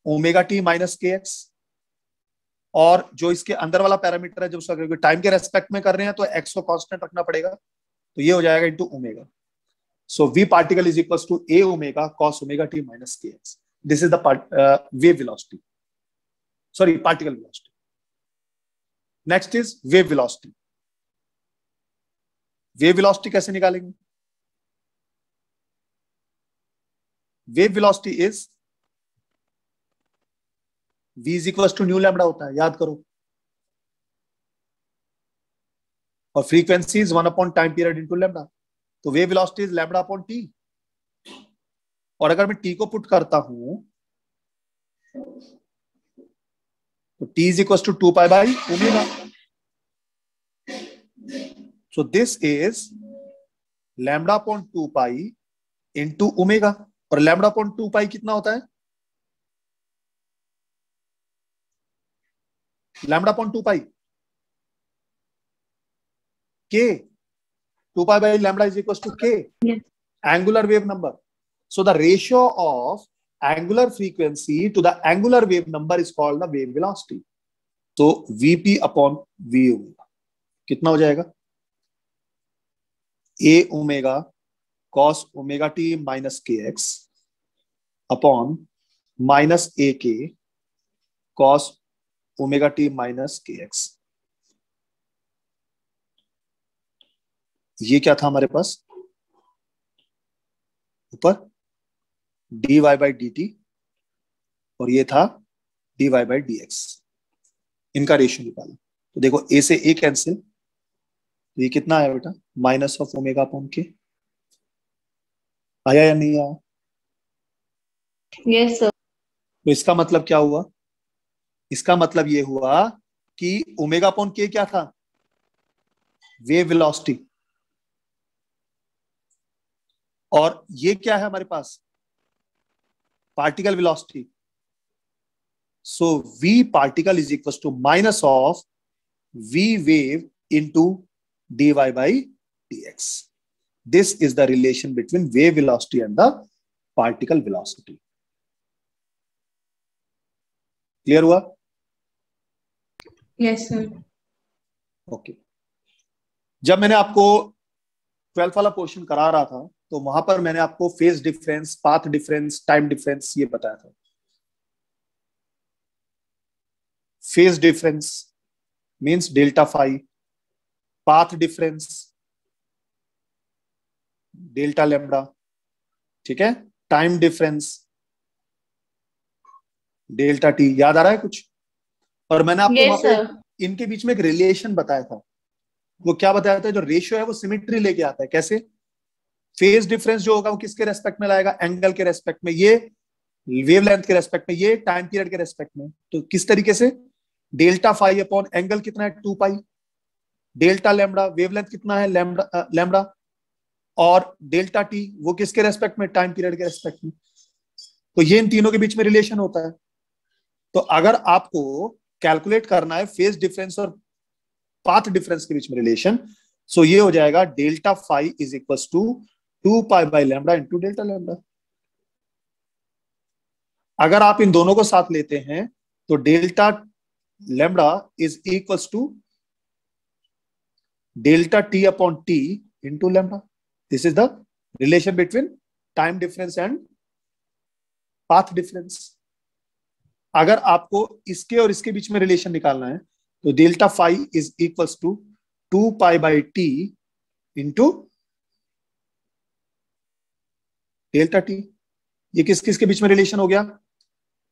omega T minus k x, और जो इसके अंदर वाला पैरामीटर है जो उसका टाइम के रेस्पेक्ट में कर रहे हैं तो x को कांस्टेंट रखना पड़ेगा, तो ये हो जाएगा into omega. So v particle is equals to a omega cos omega T minus k x. This is the wave velocity, sorry particle velocity. Next is wave velocity. Wave velocity कैसे निकालेंगे, wave velocity is v is equals to nu lambda होता है, याद करो, और frequency is 1 upon time period into lambda, तो wave velocity is lambda upon t. और अगर मैं टी को पुट करता हूं तो t is equals to 2 pi by omega, so this is lambda upon 2 pi into omega, और लैम्बडा अपॉन 2 पाई कितना होता है, लैम्बडा अपॉन 2 पाई के, 2 pi by lambda is equals to k, Yes. angular wave number. So the ratio of angular frequency to the angular wave number is called the wave velocity. तो vp upon v omega कितना हो जाएगा, a omega cos omega t minus k x upon minus a k cos omega t minus k x. ये क्या था हमारे पास ऊपर, dy by d T, और ये था dy बाई डी एक्स, इनका रेशियो निकाला। तो देखो a से a कैंसिल, तो ये कितना आया बेटा, माइनस ऑफ ओमेगा अपॉन के, आया या नहीं आया, Yes, sir. तो इसका मतलब क्या हुआ, इसका मतलब ये हुआ कि ओमेगा अपॉन के क्या था, वेव वेलोसिटी, और ये क्या है हमारे पास, particle velocity. So v particle is equal to minus of v wave into dy by dx। This is the relation between wave velocity and the particle velocity. Clear हुआ, Yes, sir. ओके। जब मैंने आपको 12th वाला portion करा रहा था तो वहां पर मैंने आपको phase difference, path difference, time difference ये बताया था। Phase difference means delta phi, path difference delta lambda, ठीक है, टाइम डिफरेंस डेल्टा टी, याद आ रहा है कुछ। और मैंने आपको Yes, वहां पे sir. इनके बीच में एक रिलेशन बताया था, वो क्या बताया था, जो रेशियो है वो सिमेट्री लेके आता है। कैसे, फेज डिफरेंस जो होगा वो किसके रेस्पेक्ट में लाएगा, एंगल के रेस्पेक्ट में, ये वेवलेंथ के रेस्पेक्ट में, ये टाइम पीरियड के रेस्पेक्ट में। तो किस तरीके से, डेल्टा फाई अपॉन एंगल कितना है 2 पाई, डेल्टा लैम्बडा वेवलेंथ कितना है लैम्बडा, और डेल्टा टी वो किसके रेस्पेक्ट में, टाइम पीरियड के रेस्पेक्ट में। तो ये इन तीनों के बीच में रिलेशन होता है। तो अगर आपको कैलकुलेट करना है फेज डिफरेंस और पाथ डिफरेंस के बीच में रिलेशन, सो ये हो जाएगा delta phi is equal to 2 pi by lambda into delta lambda. अगर आप इन दोनों को साथ लेते हैं तो delta lambda is equal to delta t upon t into lambda. This is the relation between time difference and path difference. अगर आपको इसके और इसके बीच में रिलेशन निकालना है तो delta phi is equal to 2 pi by T into delta t. ये किस किस के बीच में रिलेशन हो गया,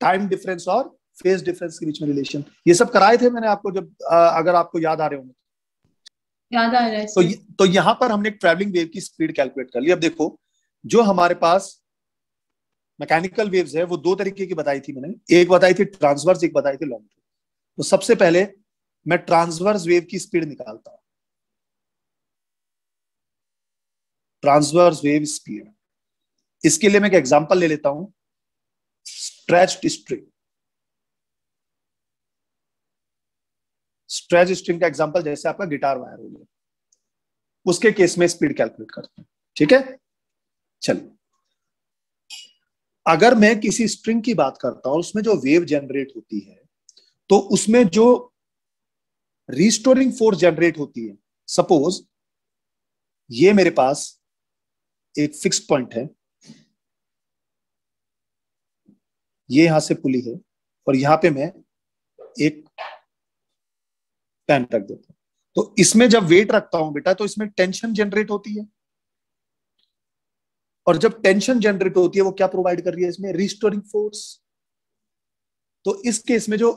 टाइम डिफरेंस और फेज डिफरेंस के बीच में रिलेशन, ये सब कराए थे मैंने आपको जब अगर आपको याद आ रहे होंगे। याद आ रहा है तो सर। तो यहां पर हमने एक ट्रैवलिंग वेव की स्पीड कैलकुलेट कर ली। अब देखो, जो हमारे पास मैकेनिकल वेव्स है वो दो तरीके की बताई थी मैंने, एक बताई थी ट्रांसवर्स, एक बताई थी लॉन्गिट्यूड। तो सबसे पहले मैं ट्रांसवर्स वेव की स्पीड निकालता हूं, ट्रांसवर्स वेव स्पीड। इसके लिए मैं एक एग्जांपल ले लेता हूं, स्ट्रेच्ड स्ट्रिंग। स्ट्रेच स्ट्रिंग का एग्जांपल जैसे आपका गिटार वायर हो गया, उसके केस में स्पीड कैलकुलेट करते हैं। ठीक है, चलिए। अगर मैं किसी स्ट्रिंग की बात करता हूं, उसमें जो वेव जनरेट होती है, तो उसमें जो रिस्टोरिंग फोर्स जनरेट होती है, सपोज ये मेरे पास एक फिक्स पॉइंट है, ये यहां से पुली है, और यहां पे मैं एक पेन रख देता हूं। तो इसमें जब वेट रखता हूं बेटा, तो इसमें टेंशन जनरेट होती है, और जब टेंशन जनरेट होती है वो क्या प्रोवाइड कर रही है इसमें, रिस्टोरिंग फोर्स। तो इस केस में जो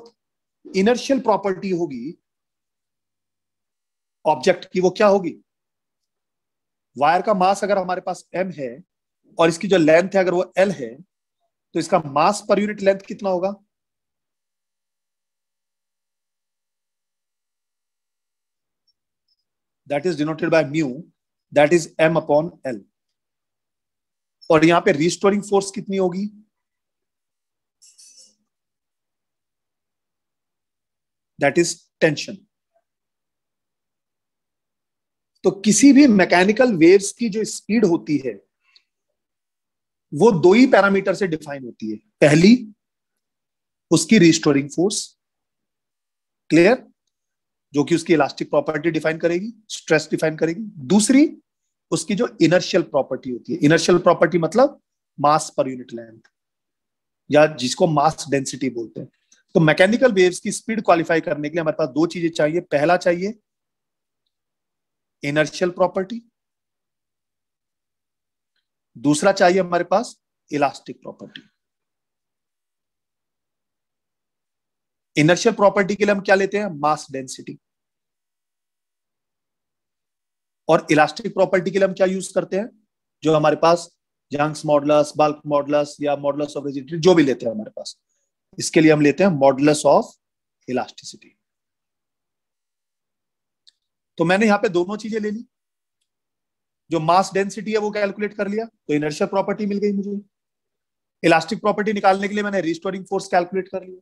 इनर्शियल प्रॉपर्टी होगी ऑब्जेक्ट की, वो क्या होगी, वायर का मास अगर हमारे पास m है और इसकी जो लेंथ है अगर वो l है, तो इसका मास पर यूनिट लेंथ कितना होगा, that is denoted by mu, that is m upon l। और यहां पे रिस्टोरिंग फोर्स कितनी होगी, दैट इज टेंशन। तो किसी भी मैकेनिकल वेव्स की जो स्पीड होती है वो दो ही पैरामीटर से डिफाइन होती है, पहली उसकी रिस्टोरिंग फोर्स, क्लियर, जो कि उसकी इलास्टिक प्रॉपर्टी डिफाइन करेगी, स्ट्रेस डिफाइन करेगी। दूसरी उसकी जो इनर्शियल प्रॉपर्टी होती है, इनर्शियल प्रॉपर्टी मतलब मास पर यूनिट लेंथ, या जिसको मास डेंसिटी बोलते हैं। तो मैकेनिकल वेव्स की स्पीड क्वालिफाई करने के लिए हमारे पास दो चीजें चाहिए, पहला चाहिए इनर्शियल प्रॉपर्टी, दूसरा चाहिए हमारे पास इलास्टिक प्रॉपर्टी। इनर्शियल प्रॉपर्टी के लिए हम क्या लेते हैं, मास डेंसिटी, और इलास्टिक प्रॉपर्टी के लिए हम क्या यूज करते हैं, जो हमारे पास यंग्स मॉडुलस, बल्क मॉडुलस या मॉडुलस ऑफ रिजिडिटी जो भी लेते हैं हमारे पास, इसके लिए हम लेते हैं मॉडुलस ऑफ इलास्टिसिटी। तो मैंने यहां पे दोनों चीजें ले ली, जो मास डेंसिटी है वो कैलकुलेट कर लिया, तो इनर्शियल प्रॉपर्टी मिल गई मुझे। इलास्टिक प्रॉपर्टी निकालने के लिए मैंने रिस्टोरिंग फोर्स कैलकुलेट कर लिया।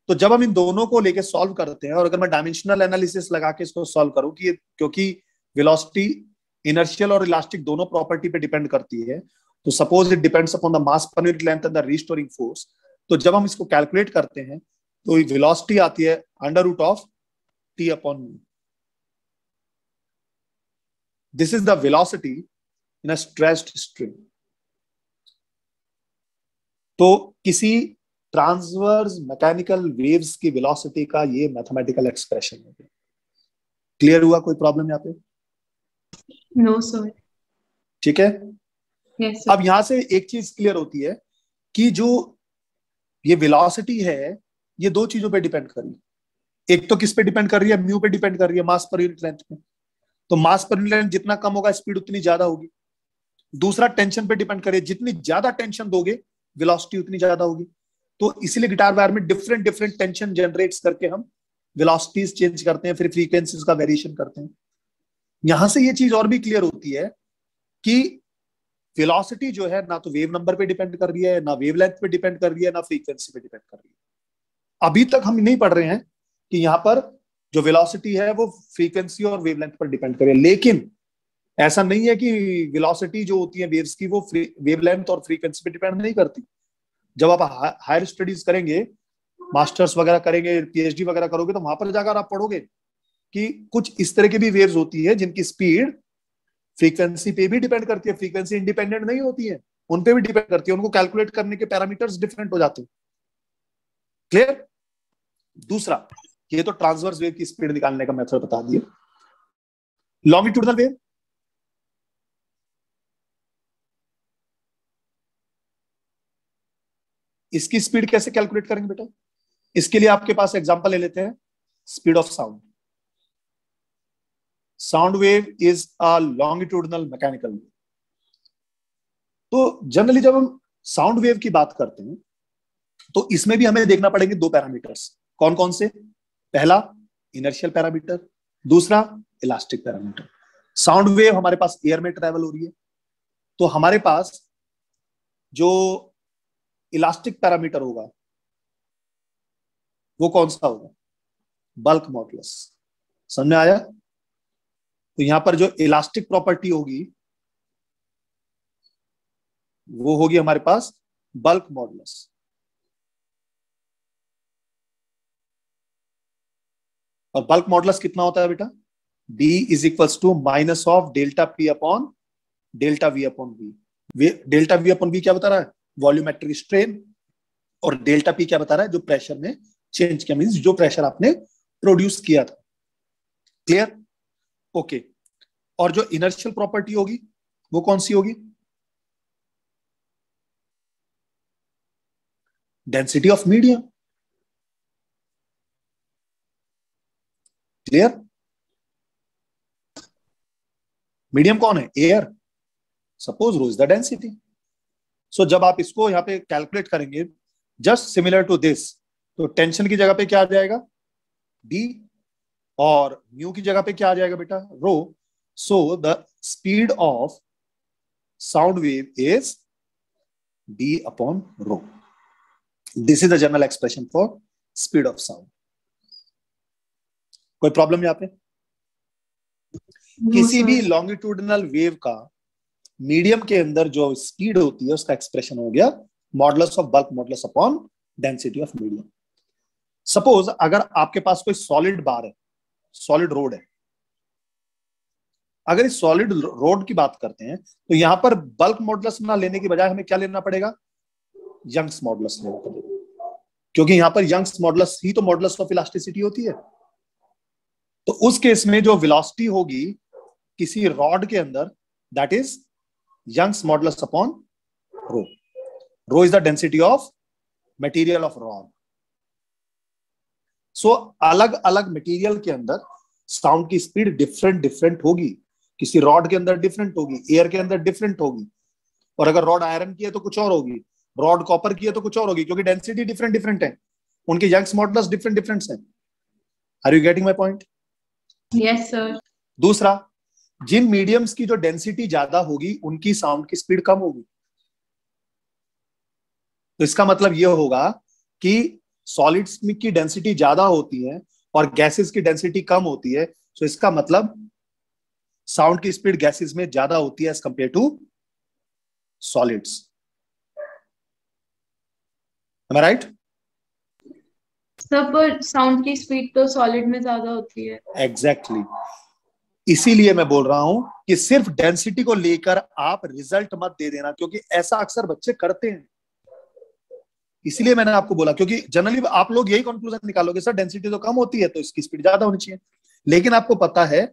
तो जब हम इन दोनों को लेके सॉल्व करते हैं, और अगर मैं डायमेंशनल एनालिसिस लगा के इसको सॉल्व करूं कि क्योंकि वेलोसिटी इनर्शियल और इलास्टिक दोनों प्रॉपर्टी पे डिपेंड करती है, तो suppose it depends upon the mass per unit length and the restoring force. तो जब हम इसको कैलकुलेट करते हैं तो वेलोसिटी आती है under root of T upon mu. This is the velocity in a stretched string. तो किसी ट्रांसवर्स मैकेनिकल वेव्स की वेलोसिटी का ये मैथमेटिकल एक्सप्रेशन है। क्लियर हुआ, कोई प्रॉब्लम यहाँ पे? No sir. ठीक है। Yes sir. अब यहां से एक चीज क्लियर होती है कि जो ये वेलोसिटी है ये दो चीजों पे डिपेंड कर रही है। एक तो किस पे डिपेंड कर रही है, म्यू पे डिपेंड कर रही है, मास पर यूनिट लेंथ पे। तो मास पर यूनिट लेंथ जितना कम होगा स्पीड उतनी ज्यादा होगी। दूसरा टेंशन पे डिपेंड करे, जितनी ज्यादा टेंशन दोगे वेलोसिटी उतनी ज्यादा होगी। तो इसीलिए गिटार वायर में डिफरेंट डिफरेंट टेंशन जनरेट्स करके हम वेलोसिटीज चेंज करते हैं, फिर फ्रीक्वेंसीज का वेरिएशन करते हैं। यहां से ये चीज और भी क्लियर होती है कि वेलोसिटी जो है ना तो वेव नंबर पे डिपेंड कर रही है, ना वेवलेंथ पे डिपेंड कर रही है, ना फ्रीक्वेंसी पे डिपेंड कर रही है। अभी तक हम नहीं पढ़ रहे हैं कि यहाँ पर जो वेलोसिटी है वो फ्रीक्वेंसी और वेवलेंथ पर डिपेंड कर रही है, लेकिन ऐसा नहीं है कि वेलोसिटी जो होती है वेव्स की वो वेवलेंथ और फ्रीक्वेंसी पे डिपेंड नहीं करती। जब आप हायर स्टडीज करेंगे, मास्टर्स वगैरह करेंगे, पीएचडी वगैरह करोगे, तो वहां पर जाकर आप पढ़ोगे कि कुछ इस तरह की भी वेव्स होती है जिनकी स्पीड फ्रीक्वेंसी पे भी डिपेंड करती है, फ्रीक्वेंसी इंडिपेंडेंट नहीं होती है, उन पे भी डिपेंड करती है, उनको कैलकुलेट करने के पैरामीटर्स डिफरेंट हो जाते हैं। क्लियर? दूसरा, ये तो ट्रांसवर्स वेव की स्पीड निकालने का मेथड बता दिया। लॉन्गिट्यूडनल वेव, इसकी स्पीड कैसे कैलकुलेट करेंगे बेटा? इसके लिए आपके पास एग्जांपल ले लेते हैं, speed of sound. Sound wave is a longitudinal mechanical wave. तो जनरली जब हम साउंड वेव की बात करते हैं तो इसमें भी हमें देखना पड़ेंगे दो पैरामीटर्स. कौन कौन से? पहला इनर्शियल पैरामीटर, दूसरा इलास्टिक पैरामीटर. साउंड वेव हमारे पास एयर में ट्रेवल हो रही है, तो हमारे पास जो इलास्टिक पैरामीटर होगा वो कौन सा होगा? Bulk modulus. समझ में आया? तो यहां पर जो इलास्टिक प्रॉपर्टी होगी वो होगी हमारे पास बल्क मॉडुलस. और बल्क मॉडुलस कितना होता है बेटा? B is equals to minus of delta P upon delta V upon V. Delta V upon V क्या बता रहा है? Volumetric strain. और डेल्टा P क्या बता रहा है? जो प्रेशर में चेंज किया, मींस जो प्रेशर आपने प्रोड्यूस किया था. क्लियर? ओके. और जो इनर्शियल प्रॉपर्टी होगी वो कौन सी होगी? Density of medium. Clear? Medium कौन है? Air. Suppose rho is the density. So जब आप इसको यहां पे कैलकुलेट करेंगे जस्ट सिमिलर टू दिस, तो टेंशन की जगह पे क्या आ जाएगा? D. और म्यू की जगह पे क्या आ जाएगा बेटा? Rho. So the speed of sound wave is D upon rho. This is the general expression for speed of sound. कोई प्रॉब्लम यहाँ पे? किसी भी लॉन्गिट्यूडनल वेव का मीडियम के अंदर जो स्पीड होती है उसका एक्सप्रेशन हो गया modulus of bulk modulus upon density of medium. Suppose अगर आपके पास कोई सॉलिड बार है, सॉलिड रोड है, अगर इस सॉलिड रोड की बात करते हैं तो यहां पर बल्क मॉडुलस ना लेने की बजाय हमें क्या लेना पड़ेगा? यंग्स मॉडुलस लेना पड़ेगा, क्योंकि यहां पर यंग्स मॉडुलस ही तो मॉडुलस ऑफ इलास्टिसिटी होती है. तो उस केस में जो वेलोसिटी होगी किसी रॉड के अंदर, that is Young's modulus upon rho. Rho is the density of material of rod. So अलग अलग मटेरियल के अंदर साउंड की स्पीड डिफरेंट डिफरेंट होगी. किसी रॉड के अंदर डिफरेंट होगी, एयर के अंदर डिफरेंट होगी, और अगर रॉड आयरन की है तो कुछ और होगी, रॉड कॉपर की है तो कुछ और होगी, क्योंकि डेंसिटी डिफरेंट डिफरेंट है, उनके यंग्स मॉडुलस डिफरेंट डिफरेंट है. Are you getting my point? Yes sir. दूसरा, जिन मीडियम्स की जो डेंसिटी ज्यादा होगी उनकी साउंड की स्पीड कम होगी. तो इसका मतलब यह होगा कि सॉलिड्स की डेंसिटी ज्यादा होती है और गैसेस की डेंसिटी कम होती है. तो इसका मतलब साउंड की स्पीड गैसेस में ज्यादा होती है as compare to solids. Am I right? Sir पर साउंड की स्पीड तो सॉलिड में ज्यादा होती है. एग्जैक्टली. इसीलिए मैं बोल रहा हूं कि सिर्फ डेंसिटी को लेकर आप रिजल्ट मत दे देना, क्योंकि ऐसा अक्सर बच्चे करते हैं. इसलिए मैंने आपको बोला, क्योंकि जनरली आप लोग यही कंक्लूजन निकालोगे, सर डेंसिटी तो कम होती है तो इसकी स्पीड ज्यादा होनी चाहिए. लेकिन आपको पता है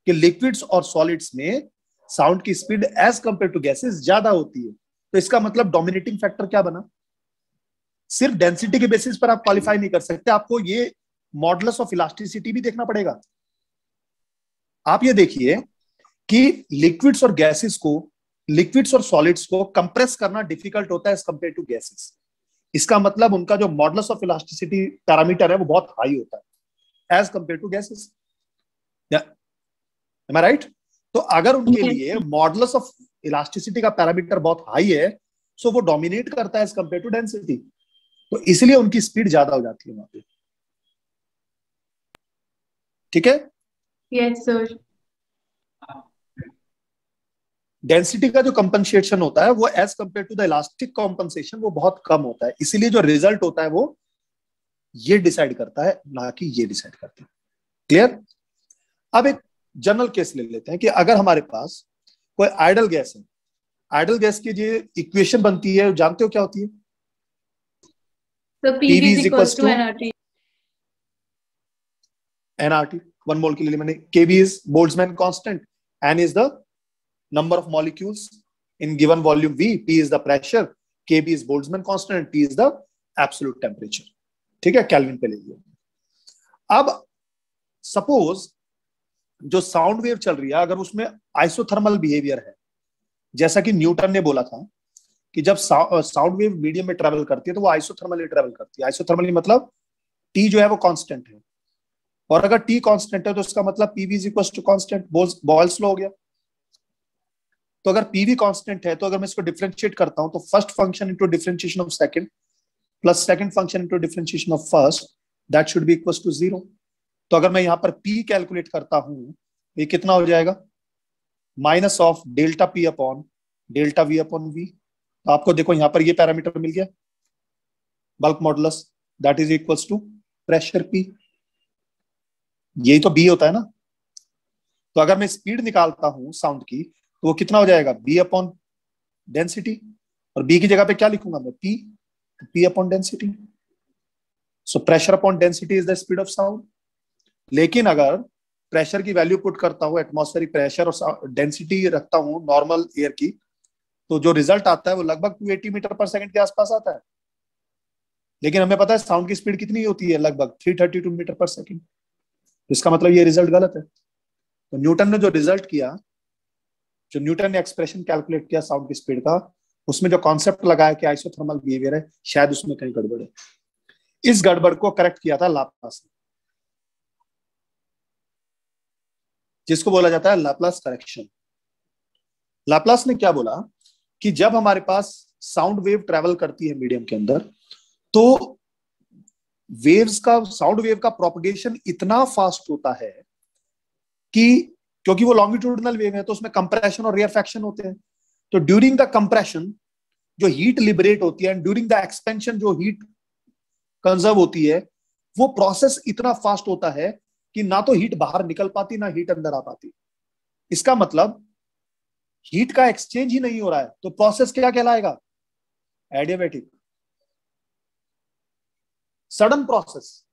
कि लिक्विड्स और सॉलिड्स में साउंड की speed as compare to gases ज्यादा होती है. तो इसका मतलब डोमिनेटिंग फैक्टर क्या बना? सिर्फ डेंसिटी के बेसिस पर आप क्वालिफाई नहीं कर सकते, आपको ये मॉडुलस ऑफ इलास्टिसिटी भी देखना पड़ेगा. आप ये देखिए कि लिक्विड्स और गैसेस को, लिक्विड्स और सॉलिड्स को कंप्रेस करना डिफिकल्ट होता है एज कंपेयर टू गैसेस. इसका मतलब उनका जो मॉडुलस ऑफ इलास्टिसिटी पैरामीटर है वो बहुत हाई होता है as compare to gases. Am I right? तो अगर उनके लिए मॉडुलस ऑफ इलास्टिसिटी का पैरामीटर बहुत हाई है, सो वो डोमिनेट करता है एज कंपेयर टू डेंसिटी, तो इसलिए उनकी स्पीड ज्यादा हो जाती है वहां पे. ठीक है? Yes sir. डेंसिटी का जो कंपनसेशन होता है वो as compare to the elastic compensation वो बहुत कम होता है. इसीलिए जो रिजल्ट होता है वो ये डिसाइड करता है, ना कि ये डिसाइड करता है. क्लियर? अब एक जनरल केस ले लेते हैं कि अगर हमारे पास कोई आइडल गैस है. आइडल गैस की जो इक्वेशन बनती है जानते हो क्या होती है? So PV is equals to nRT. nRT, 1 mole के लिए मैंने Kb is Boltzmann constant, N is the number of molecules in given volume V, P is the pressure, Kb is Boltzmann constant and T is the absolute temperature. ठीक है, kelvin पे ले लिया। अब suppose जो साउंड वेव चल रही है अगर उसमें आइसोथर्मल बिहेवियर है, जैसा कि न्यूटन ने बोला था कि जब साउंड वेव मीडियम में ट्रेवल करती है तो वो आइसोथर्मली ट्रेवल करती है। आइसोथर्मली मतलब टी जो है वो कांस्टेंट है, और अगर टी कांस्टेंट है तो इसका मतलब PV is equal to constant, Boyle's law हो गया। तो अगर पीवी कांस्टेंट है तो अगर मैं इसको डिफरेंशिएट करता हूं तो first function into differentiation of second plus second function into differentiation of first, that should be equal to 0। तो अगर मैं यहां पर पी कैलकुलेट करता हूं ये कितना हो जाएगा, minus of delta P upon delta V upon V. तो आपको देखो यहां पर ये पैरामीटर मिल गया, bulk modulus, that is equals to pressure P. यही तो बी होता है ना। तो अगर मैं स्पीड निकालता हूं साउंड की तो वो कितना हो जाएगा, बी अपॉन डेंसिटी, और बी की जगह पे क्या लिखूंगा मैं, P, P upon density. So pressure upon density is the speed of sound. लेकिन अगर प्रेशर की वैल्यू पुट करता हूं, एटमॉस्फेरिक प्रेशर और डेंसिटी रखता हूं नॉर्मल एयर की, तो जो रिजल्ट आता है वो लगभग 280 मीटर पर सेकंड के आसपास आता है। लेकिन हमें पता है साउंड की स्पीड कितनी होती है, लगभग 332 मीटर पर सेकंड। इसका मतलब ये रिजल्ट गलत है। तो न्यूटन ने जो रिजल्ट किया, जो न्यूटन ने एक्सप्रेशन कैलकुलेट किया साउंड की स्पीड का, उसमें जो कॉन्सेप्ट लगाया कि आइसोथर्मल बिहेवियर है, शायद उसमें कहीं गड़बड़ है। इस गड़बड़ को करेक्ट किया था लाप्लास ने, जिसको बोला जाता है लाप्लास करेक्शन। लाप्लास ने क्या बोला कि जब हमारे पास साउंड वेव ट्रेवल करती है मीडियम के अंदर, तो वेव्स का, साउंड वेव का प्रोपगेशन इतना फास्ट होता है कि, क्योंकि वो लॉन्गिट्यूडिनल वेव है तो उसमें कंप्रेशन और रेयरफैक्शन होते हैं। तो ड्यूरिंग द कंप्रेशन जो हीट लिबरेट होती है एंड ड्यूरिंग द एक्सपेंशन जो हीट कंजर्व होती है, वो प्रोसेस इतना फास्ट होता है कि ना तो हीट बाहर निकल पाती ना हीट अंदर आ पाती। इसका मतलब हीट का एक्सचेंज ही नहीं हो रहा है, तो प्रोसेस क्या कहलाएगा, एडियाबैटिक। Sudden process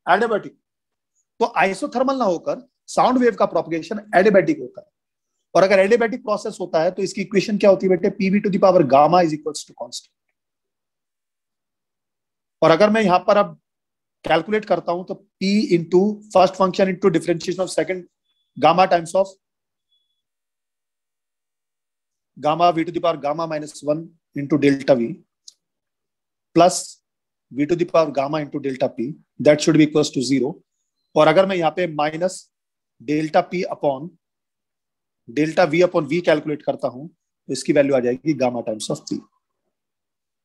adiabatic. तो आइसोथर्मल ना होकर साउंड वेव का प्रोपगेशन एडियाबैटिक होता है। और अगर एडियाबैटिक प्रोसेस होता है तो इसकी इक्वेशन क्या होती है बेटे, PV to the power gamma is equals to constant. और अगर मैं यहां पर अब कैलकुलेट करता हूं तो P into first function into differentiation of second gamma times of gamma V to the power gamma minus 1 into delta V plus V to the power gamma into delta P, that should be equals to 0। और अगर मैं यहाँ पे minus delta P upon delta V upon V calculate करता हूं तो इसकी value आ जाएगी गामा टाइम्स ऑफ पी।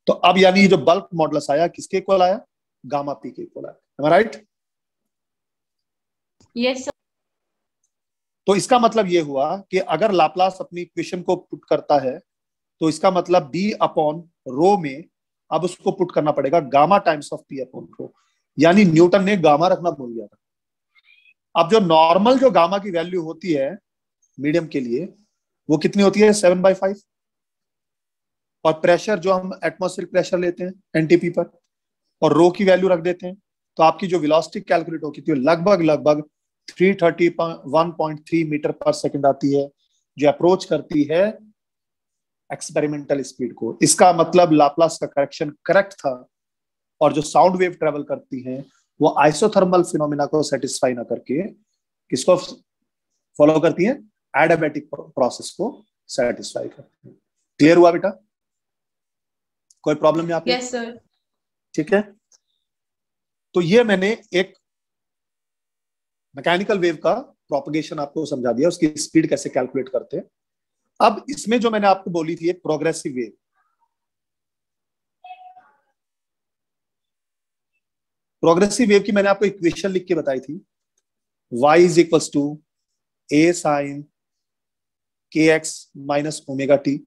तो अब यानी ये जो बल्क मॉडुलस आया किसके इक्वल आया, गामा पी के इक्वल आया। M I right? Yes sir. तो इसका मतलब ये हुआ कि अगर लाप्लास अपनी इक्वेशन को पुट करता है तो इसका मतलब बी अपॉन रो में अब उसको पुट करना पड़ेगा gamma times of P upon रो। यानी न्यूटन ने गामा रखना भूल गया था। अब जो नॉर्मल जो गामा की वैल्यू होती है मीडियम के लिए वो कितनी होती है, 7/5। और प्रेशर जो हम एटमॉस्फेरिक प्रेशर लेते हैं एनटीपी पर और रो की वैल्यू रख देते हैं, तो आपकी जो वेलोसिटी कैलकुलेट होती है लगभग 331.3 मीटर पर सेकंड आती है, जो अप्रोच करती है एक्सपेरिमेंटल स्पीड को। इसका मतलब लाप्लास का करेक्शन करेक्ट था, और जो साउंड वेव ट्रेवल करती हैं वो आइसोथर्मल फिनोमिना को सेटिस्फाई ना करके किसको फॉलो करती हैं, एडियाबैटिक प्रोसेस को सेटिस्फाई करती हैं। क्लियर हुआ बेटा? कोई प्रॉब्लम यहाँ पे? Yes sir. ठीक है, तो ये मैंने एक मैकेनिकल वेव का प्रोपगेशन आपको समझा दिया, उसकी स्पीड कैसे कैलकुलेट करते हैं। अब इसमें जो मैंने आपको बोली थी एक प्रोग्रेसिव वेव, प्रोग्रेसिव वेव की मैंने आपको इक्वेशन लिख के बताई थी, y is equals to a sine kx minus omega T,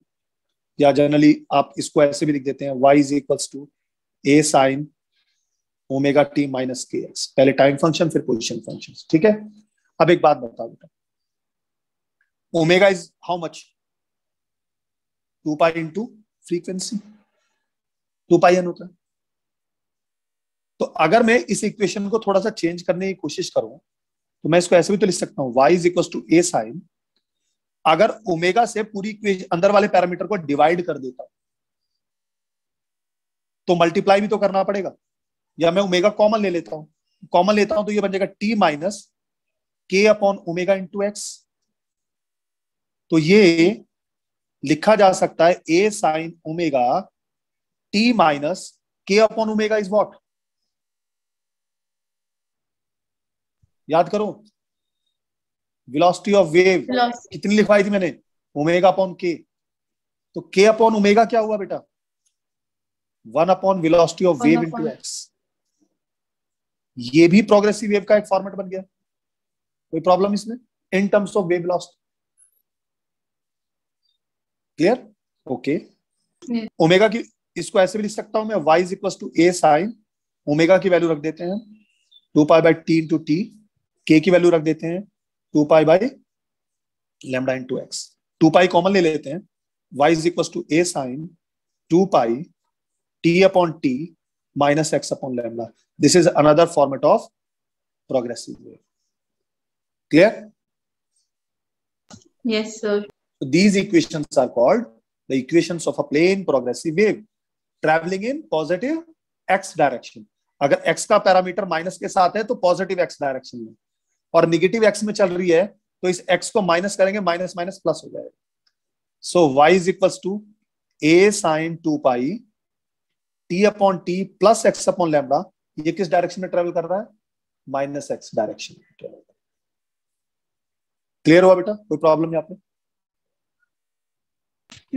या जनरली आप इसको ऐसे भी लिख देते हैं y is equals to a sine omega T minus kx। पहले टाइम फंक्शन फिर पोजीशन फंक्शन। ठीक है, अब एक बात बताओ बेटा, omega is how much, 2 pi into frequency, 2 pi N होता है। तो अगर मैं इस इक्वेशन को थोड़ा सा चेंज करने की कोशिश करूं तो मैं इसको ऐसे भी तो लिख सकता हूं, y is equal to a sine, अगर ओमेगा से पूरी इक्वेशन अंदर वाले पैरामीटर को डिवाइड कर देता हूं तो मल्टीप्लाई भी तो करना पड़ेगा, या मैं ओमेगा कॉमन ले लेता हूं, कॉमन लेता हूं तो ये बन जाएगा टी माइनस के अपॉन ओमेगा इंटू एक्स। तो ये लिखा जा सकता है ए साइन ओमेगा टी माइनस के अपॉन ओमेगा इज व्हाट, याद करो, वेलोसिटी ऑफ वेव कितनी लिखवाई थी मैंने, ओमेगा अपॉन के। तो के अपॉन ओमेगा क्या हुआ बेटा, 1 upon velocity of wave into x. ये भी प्रोग्रेसिव वेव का एक फॉर्मेट बन गया, कोई प्रॉब्लम इसमें in terms of wave velocity, clear? Okay, omega की इसको ऐसे भी लिख सकता हूं मैं, y is equal to A sine omega की वैल्यू रख देते हैं 2 pi by T into T, K की वैल्यू रख देते हैं 2 pi by lambda into X, 2 pi common ले लेते हैं, y is equal to A sine 2 pi T upon T minus X upon lambda. This is another format of progressive wave, clear? Yes, sir. So these equations are called the equations of a plane progressive wave traveling in positive x direction. अगर x का parameter minus के साथ है तो positive x direction में, और negative x में चल रही है तो इस x को माइनस करेंगे, माइनस माइनस प्लस हो जाएगा। So y is equal to a sine 2 pi t upon T plus x upon lambda. ये किस डायरेक्शन में ट्रेवल कर रहा है, माइनस x डायरेक्शन में ट्रेवल कर रहा है। क्लियर हुआ बेटा, कोई प्रॉब्लम यहाँ पे?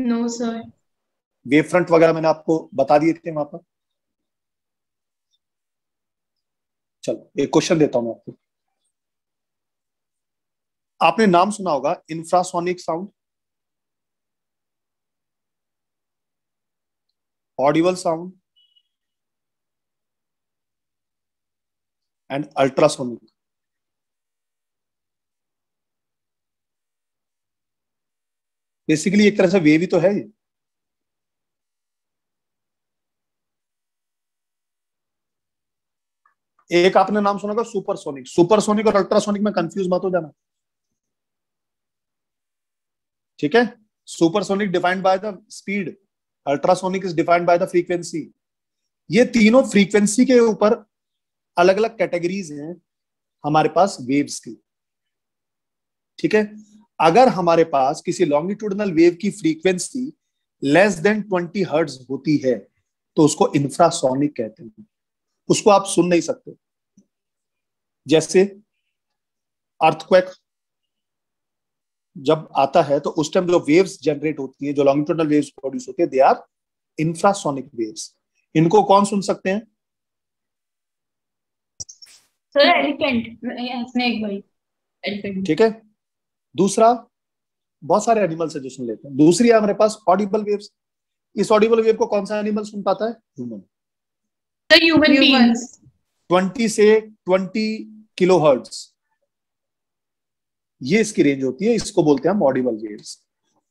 No, sir. वेव फ्रंट वगैरह मैंने आपको बता दिए थे वहां पर। चलो एक क्वेश्चन देता हूं मैं आपको। आपने नाम सुना होगा infrasonic sound, Audible sound and ultrasonic. Basically एक तरह से वेव ही तो है ये। एक आपने नाम सुना होगा सुपरसोनिक, सुपरसोनिक और अल्ट्रासोनिक में कंफ्यूज मत हो जाना, ठीक है? Supersonic defined by the speed, ultrasonic is defined by the frequency. ये तीनों फ्रीक्वेंसी के ऊपर अलग अलग कैटेगरीज हैं हमारे पास वेव्स की, ठीक है? अगर हमारे पास किसी लॉन्गिट्यूडनल वेव की फ्रीक्वेंसी लेस देन 20 हर्ट्ज होती है तो उसको इंफ्रासोनिक कहते हैं, उसको आप सुन नहीं सकते। जैसे अर्थक्वेक जब आता है तो उस टाइम जो वेव्स जनरेट होती है, जो लॉन्गिट्यूडनल वेव्स प्रोड्यूस होती है, दे आर इंफ्रासोनिक वेव्स। इनको कौन सुन सकते हैं? सर एलिफेंट, स्नेक भाई, एलिफेंट। ठीक है, दूसरा बहुत सारे एनिमल्स है जो सुन लेते हैं। दूसरी है हमारे पास ऑडिबल वेव्स। इस ऑडिबल वेव को कौन सा एनिमल सुन पाता है? ह्यूमन। Human beings. 20 से 20 किलोहर्ट्ज ये इसकी रेंज होती है, इसको बोलते हैं हम ऑडिबल वेव्स।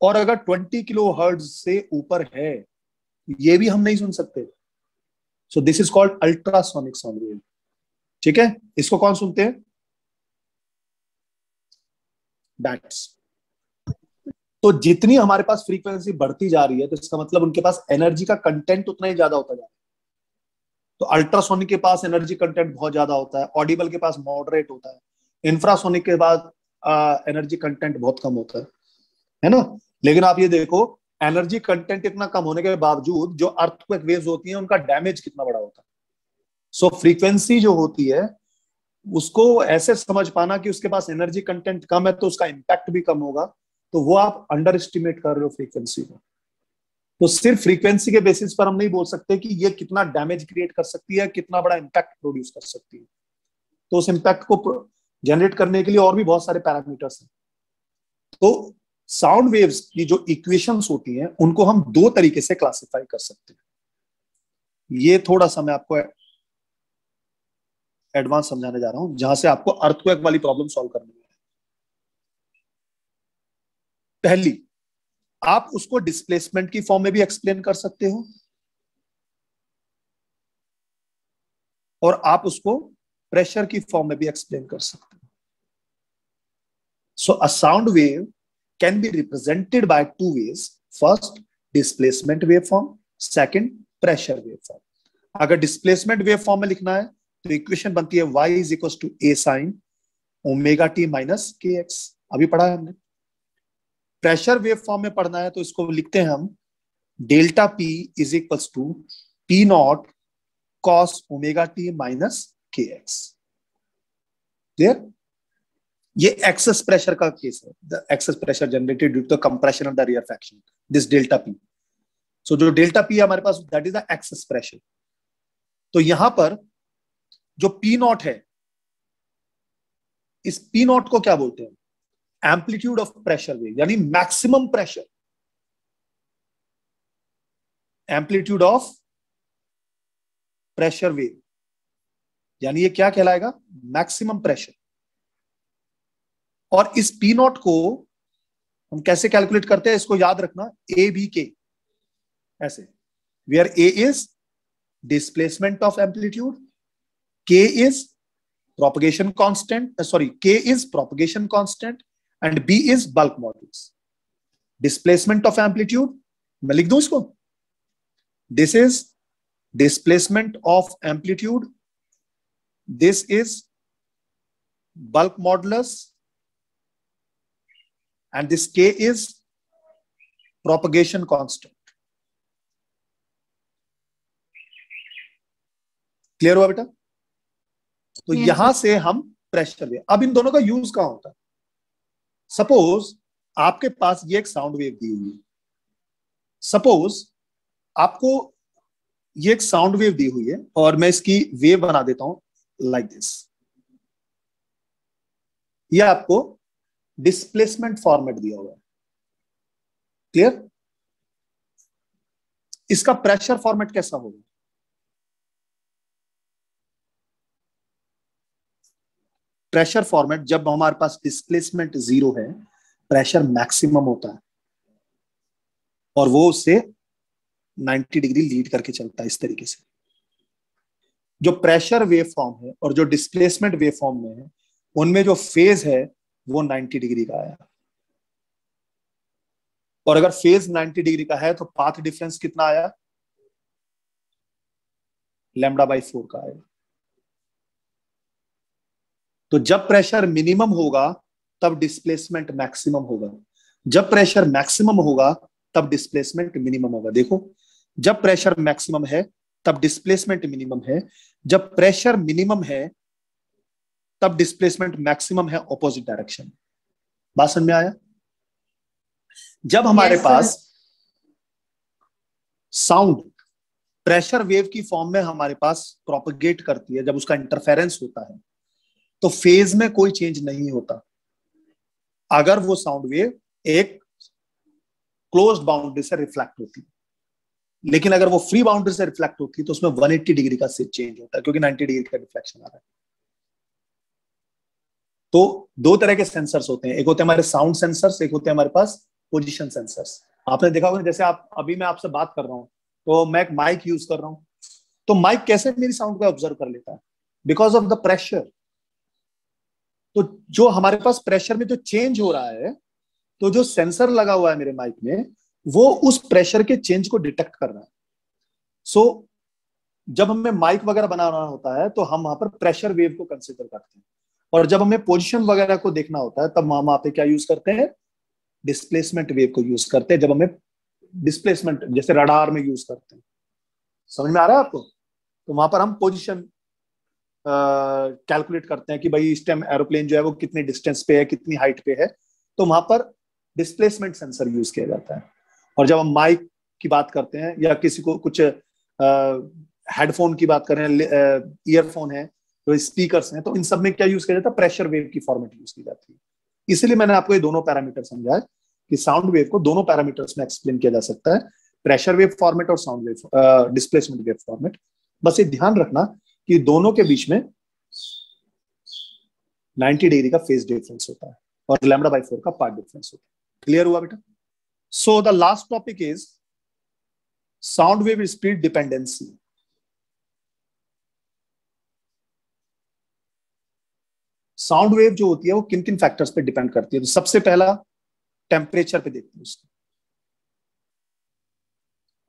और अगर 20 किलोहर्ट्ज से ऊपर है ये भी हम नहीं सुन सकते। सो this is called ultrasonic sound wave, ठीक है? इसको कौन सुनते हैं? बैट्स। तो जितनी हमारे पास फ्रीक्वेंसी बढ़ती जा रही है तो इसका मतलब उनके पास एनर्जी का कंटेंट उतना ही ज्यादा होता जा रहा है। तो अल्ट्रासोनिक के पास एनर्जी कंटेंट बहुत ज्यादा होता है, ऑडिबल के पास मॉडरेट होता है, इंफ्रासोनिक के बाद एनर्जी कंटेंट बहुत कम होता है ना? लेकिन आप ये देखो, एनर्जी कंटेंट इतना कम होने के बावजूद जो अर्थक्वेक वेव्स होती हैं उनका डैमेज कितना बड़ा होता है। सो फ्रीक्वेंसी जो होती है उसको ऐसे समझ पाना कि उसके पास एनर्जी कंटेंट कम है तो उसका इंपैक्ट भी कम होगा, तो वो आप अंडर एस्टिमेट कर रहे हो फ्रीक्वेंसी को। तो सिर्फ फ्रीक्वेंसी के बेसिस पर हम नहीं बोल सकते कि ये कितना डैमेज क्रिएट कर सकती है, कितना बड़ा इंपैक्ट प्रोड्यूस कर सकती है। तो उस इंपैक्ट को जनरेट करने के लिए और भी बहुत सारे पैरामीटर्स हैं। तो साउंड वेव्स की जो इक्वेशंस होती हैं उनको हम दो तरीके से क्लासिफाई कर सकते हैं। ये थोड़ा सा मैं आपको एडवांस समझाने जा रहा हूं, जहां से आपको अर्थक्वेक वाली प्रॉब्लम सॉल्व करनी है। पहली, आप उसको डिस्प्लेसमेंट की फॉर्म में भी एक्सप्लेन कर सकते हो और आप उसको प्रेशर की फॉर्म में भी एक्सप्लेन कर सकते हो। So a sound wave can be represented by two ways. First, displacement wave form, second, pressure wave form. अगर डिस्प्लेसमेंट वेव फॉर्म में लिखना है तो इक्वेशन बनती है y is equal to a sine omega T minus k x, अभी पढ़ा है हमने। प्रेशर वेव फॉर्म में पढ़ना है तो इसको लिखते हैं हम delta p is equal to p naught cos omega T minus k x. Clear? ये एक्सेस प्रेशर का केस है, the excess pressure generated due to the compression of the rarefaction, this delta p. So जो delta p हमारे पास, that is the excess pressure. तो यहां पर जो पी नॉट है, इस पी नॉट को क्या बोलते हैं? एम्पलीट्यूड ऑफ प्रेशर वेव, यानी maximum pressure, amplitude of pressure wave, यानी ये क्या कहलाएगा? Maximum pressure. और इस पी नॉट को हम कैसे कैलकुलेट करते हैं, इसको याद रखना, ए बी के ऐसे, where A is displacement of amplitude, K is propagation constant, k is propagation constant and b is bulk modulus. Displacement of amplitude, मैं लिख दूं इसको, this is displacement of amplitude, this is bulk modulus and this k is propagation constant. Clear हुआ बेटा? तो यहां से हम प्रेशर वेव, अब इन दोनों का यूज कहां होता है? सपोज आपके पास ये एक साउंड वेव दी हुई है, सपोज आपको ये एक साउंड वेव दी हुई है और मैं इसकी वेव बना देता हूं लाइक दिस। ये आपको डिस्प्लेसमेंट फॉर्मेट दिया हुआ है। क्लियर? इसका प्रेशर फॉर्मेट कैसा होगा? प्रेशर फॉर्मेट, जब हमारे पास डिस्प्लेसमेंट 0 है, प्रेशर मैक्सिमम होता है और वो उससे 90 डिग्री लीड करके चलता है इस तरीके से। जो प्रेशर वेव फॉर्म है और जो डिस्प्लेसमेंट वेव फॉर्म में है, उनमें जो फेज है वो 90 डिग्री का आया। और अगर फेज 90 डिग्री का है तो पाथ डिफरेंस कितना आया? λ/4 का आएगा। तो जब प्रेशर मिनिमम होगा तब डिस्प्लेसमेंट मैक्सिमम होगा, जब प्रेशर मैक्सिमम होगा तब डिस्प्लेसमेंट मिनिमम होगा। देखो, जब प्रेशर मैक्सिमम है तब डिस्प्लेसमेंट मिनिमम है, जब प्रेशर मिनिमम है तब डिस्प्लेसमेंट मैक्सिमम है ऑपोजिट डायरेक्शन। बात समझ में आया? जब हमारे पास साउंड प्रेशर वेव की फॉर्म में हमारे पास प्रोपगेट करती है, जब उसका इंटरफेरेंस होता है तो फेज में कोई चेंज नहीं होता अगर वो साउंड वेव एक क्लोज्ड बाउंड्री से रिफ्लेक्ट होती है। लेकिन अगर वो फ्री बाउंड्री से रिफ्लेक्ट होती है तो उसमें 180 डिग्री का चेंज होता है, क्योंकि 90 डिग्री का रिफ्लेक्शन आ रहा है। तो दो तरह के सेंसर्स होते हैं, एक होते हैं हमारे साउंड सेंसर्स, एक होते हैं हमारे पास पोजीशन सेंसर्स। आपने देखा होगा, जैसे आप अभी मैं आपसे बात कर रहा हूं तो मैं एक माइक यूज कर रहा हूं, तो माइक कैसे मेरी साउंड को ऑब्जर्व कर लेता है? Because of the pressure. तो जो हमारे पास प्रेशर में जो चेंज हो रहा है, तो जो सेंसर लगा हुआ है मेरे माइक में, वो उस प्रेशर के चेंज को डिटेक्ट कर रहा है। सो जब हमें माइक वगैरह बनाना होता है तो हम वहां पर प्रेशर वेव को कंसीडर करते हैं, और जब हमें पोजीशन वगैरह को देखना होता है तब हम वहां पे क्या यूज करते हैं? डिस्प्लेसमेंट वेव को यूज करते हैं। जब हमें डिस्प्लेसमेंट, जैसे रडार में यूज करते हैं, समझ में आ रहा है आपको? तो वहां पर हम पोजीशन कैलकुलेट करते हैं कि भाई इस टाइम एरोप्लेन जो है वो कितने डिस्टेंस पे है, कितनी हाइट पे है, तो वहां पर डिस्प्लेसमेंट सेंसर यूज किया जाता है। और जब हम माइक की बात करते हैं या किसी को कुछ हेडफोन की बात करें, ईयरफोन है, तो स्पीकर्स हैं, तो इन सब में क्या यूज किया जाता है? प्रेशर वेव की फॉर्मेट यूज की जाती है। इसलिए मैंने आपको ये दोनों पैरामीटर समझाया कि साउंड वेव को दोनों पैरामीटर्स में एक्सप्लेन किया जा सकता है, प्रेशर वेव फॉर्मेट और sound wave displacement wave format. बस ये ध्यान रखना कि दोनों के बीच में 90 डिग्री का फेज डिफरेंस होता है और λ/4 का पार्ट डिफरेंस होता है। क्लियर हुआ बेटा? So the last topic is sound wave speed dependency. Sound wave जो होती है वो किन किन फैक्टर्स पे डिपेंड करती है? तो सबसे पहला टेम्परेचर पे देखते हैं उसको।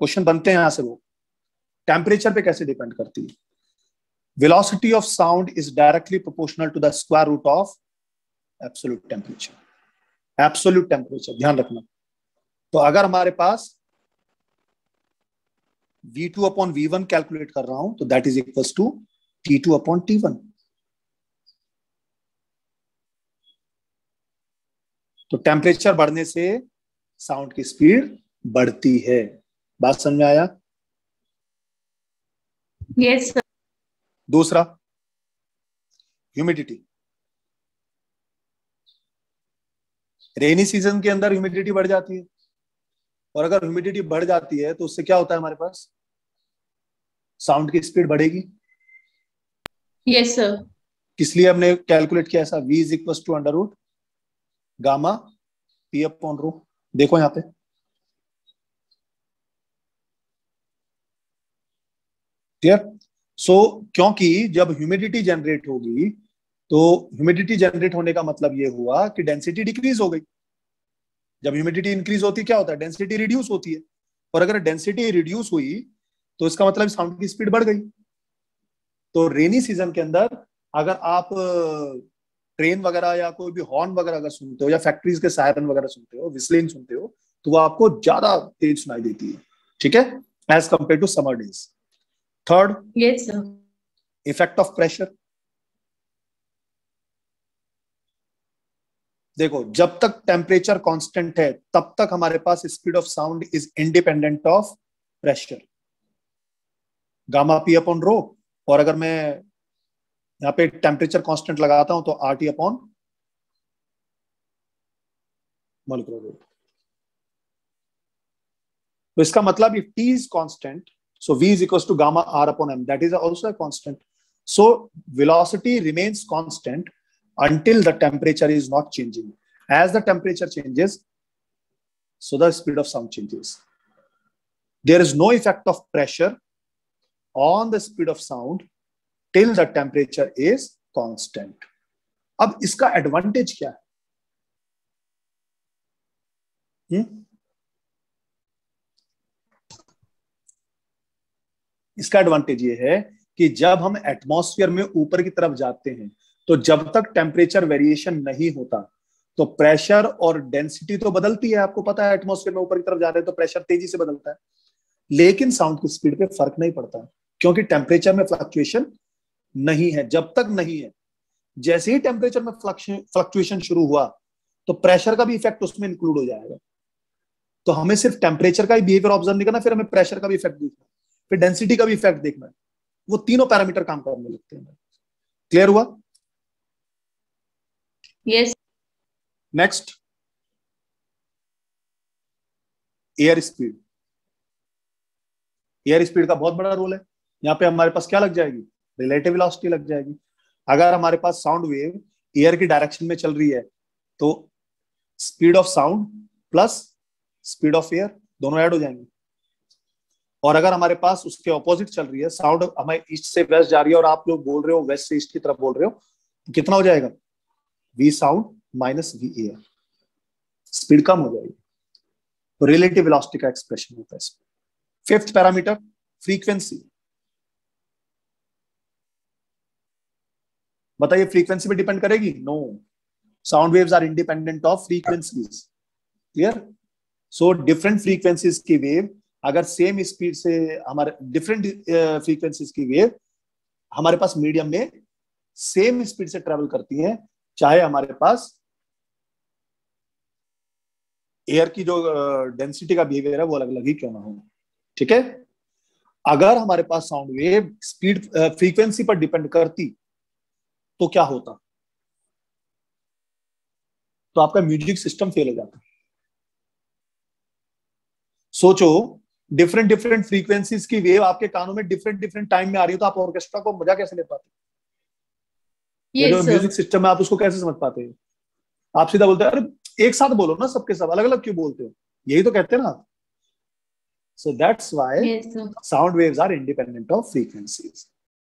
क्वेश्चन बनते हैं यहां से वो टेम्परेचर पे कैसे डिपेंड करती है? Velocity of sound is directly proportional to the square root of absolute temperature. Absolute temperature ध्यान रखना। तो अगर हमारे पास V2 अपॉन V1 कैलकुलेट कर रहा हूं तो that is equals to T2 upon T1। तो टेम्परेचर बढ़ने से साउंड की स्पीड बढ़ती है। बात समझ में आया? Yes sir. दूसरा, ह्यूमिडिटी। रेनी सीजन के अंदर ह्यूमिडिटी बढ़ जाती है, और अगर ह्यूमिडिटी बढ़ जाती है तो उससे क्या होता है, हमारे पास साउंड की स्पीड बढ़ेगी। Yes sir. इसलिए हमने कैलकुलेट किया ऐसा, V is equal to under root gamma P upon rho. देखो यहां पे क्लियर। सो क्योंकि जब ह्यूमिडिटी जनरेट होगी तो ह्यूमिडिटी जनरेट होने का मतलब ये हुआ कि डेंसिटी डिक्रीज हो गई। जब ह्यूमिडिटी इंक्रीज होती है क्या होता है, डेंसिटी रिड्यूस होती है। और अगर डेंसिटी रिड्यूस हुई तो इसका मतलब साउंड की स्पीड बढ़ गई। तो रेनी सीजन के अंदर अगर आप ट्रेन वगैरह या कोई भी हॉर्न वगैरह अगर सुनते हो, या फैक्ट्रीज के सायरन वगैरह सुनते हो, विस्लिंग सुनते हो, तो वो आपको ज्यादा तेज सुनाई देती है, ठीक है, as compare to summer days. Third, yes sir. Effect of pressure. देखो, जब तक टेम्परेचर कांस्टेंट है तब तक हमारे पास speed of sound is independent of pressure, gamma p upon rho. और अगर मैं यहाँ पे टेम्परेचर कांस्टेंट लगाता हूं तो R T upon molecular weight. तो इसका मतलब if T is constant, so v is equals to gamma r upon m, that is also a constant. So velocity remains constant until the temperature is not changing. As the temperature changes, so the speed of sound changes. There is no effect of pressure on the speed of sound till the temperature is constant. अब इसका advantage क्या है? इसका advantage ये है कि जब हम एटमॉस्फेयर में ऊपर की तरफ जाते हैं तो जब तक टेम्परेचर वेरिएशन नहीं होता तो प्रेशर और डेंसिटी तो बदलती है। आपको पता है एटमॉस्फेयर में ऊपर की तरफ जा रहे हैं तो प्रेशर तेजी से बदलता है, लेकिन साउंड की स्पीड पे फर्क नहीं पड़ता क्योंकि टेम्परेचर में फ्लक्चुएशन नहीं है। जब तक नहीं है, जैसे ही टेम्परेचर में फ्लक्चुएशन शुरू हुआ तो प्रेशर का भी इफेक्ट उसमें इंक्लूड हो जाएगा। तो हमें सिर्फ टेम्परेचर का ही बिहेवियर ऑब्जर्व नहीं करना, फिर हमें प्रेशर का भी इफेक्ट देखना, फिर डेंसिटी का भी इफेक्ट देखना है। वो तीनों पैरामीटर काम करने लगते हैं। क्लियर हुआ? Yes. Next, air speed. Air speed का बहुत बड़ा रोल है। यहाँ पे हमारे पास क्या लग जाएगी, रिलेटिव वेलोसिटी लग जाएगी। अगर हमारे पास साउंड वेव एयर की डायरेक्शन में चल रही है तो speed of sound plus speed of air दोनों ऐड हो जाएंगे। और अगर हमारे पास उसके ऑपोजिट चल रही है, साउंड हमें ईस्ट से वेस्ट जा रही है और आप लोग बोल रहे हो वेस्ट से ईस्ट की तरफ बोल रहे हो, तो कितना हो जाएगा, v sound minus v air, speed कम हो जाएगी। तो रिलेटिव वेलोसिटी का एक्सप्रेशन होता है इसमें। Fifth parameter, frequency. बताइए फ्रीक्वेंसी पे डिपेंड करेगी? No, sound waves are independent of frequencies. Clear? So different frequencies की वेव अगर सेम स्पीड से, हमारे डिफरेंट फ्रीक्वेंसीज की वेव हमारे पास मीडियम में सेम स्पीड से ट्रेवल करती हैं, चाहे हमारे पास एयर की जो डेंसिटी का बिहेवियर है वो अलग अलग ही क्यों ना हो। ठीक है? अगर हमारे पास साउंड वेव स्पीड फ्रीक्वेंसी पर डिपेंड करती तो क्या होता, तो आपका म्यूजिक सिस्टम फेल हो जाता। सोचो, डिफरेंट डिफरेंट फ्रीक्वेंसीज की वेव आपके कानों में डिफरेंट डिफरेंट टाइम में आ रही है, तो आप ऑर्केस्ट्रा को मजा कैसे ले पाते? जो म्यूजिक सिस्टम है आप उसको कैसे समझ पाते हैं? आप सीधा बोलते हैं अरे एक साथ बोलो ना, सबके सब अलग अलग क्यों बोलते हो? यही तो कहते हैं ना आप। So that's why sound waves are independent of frequencies.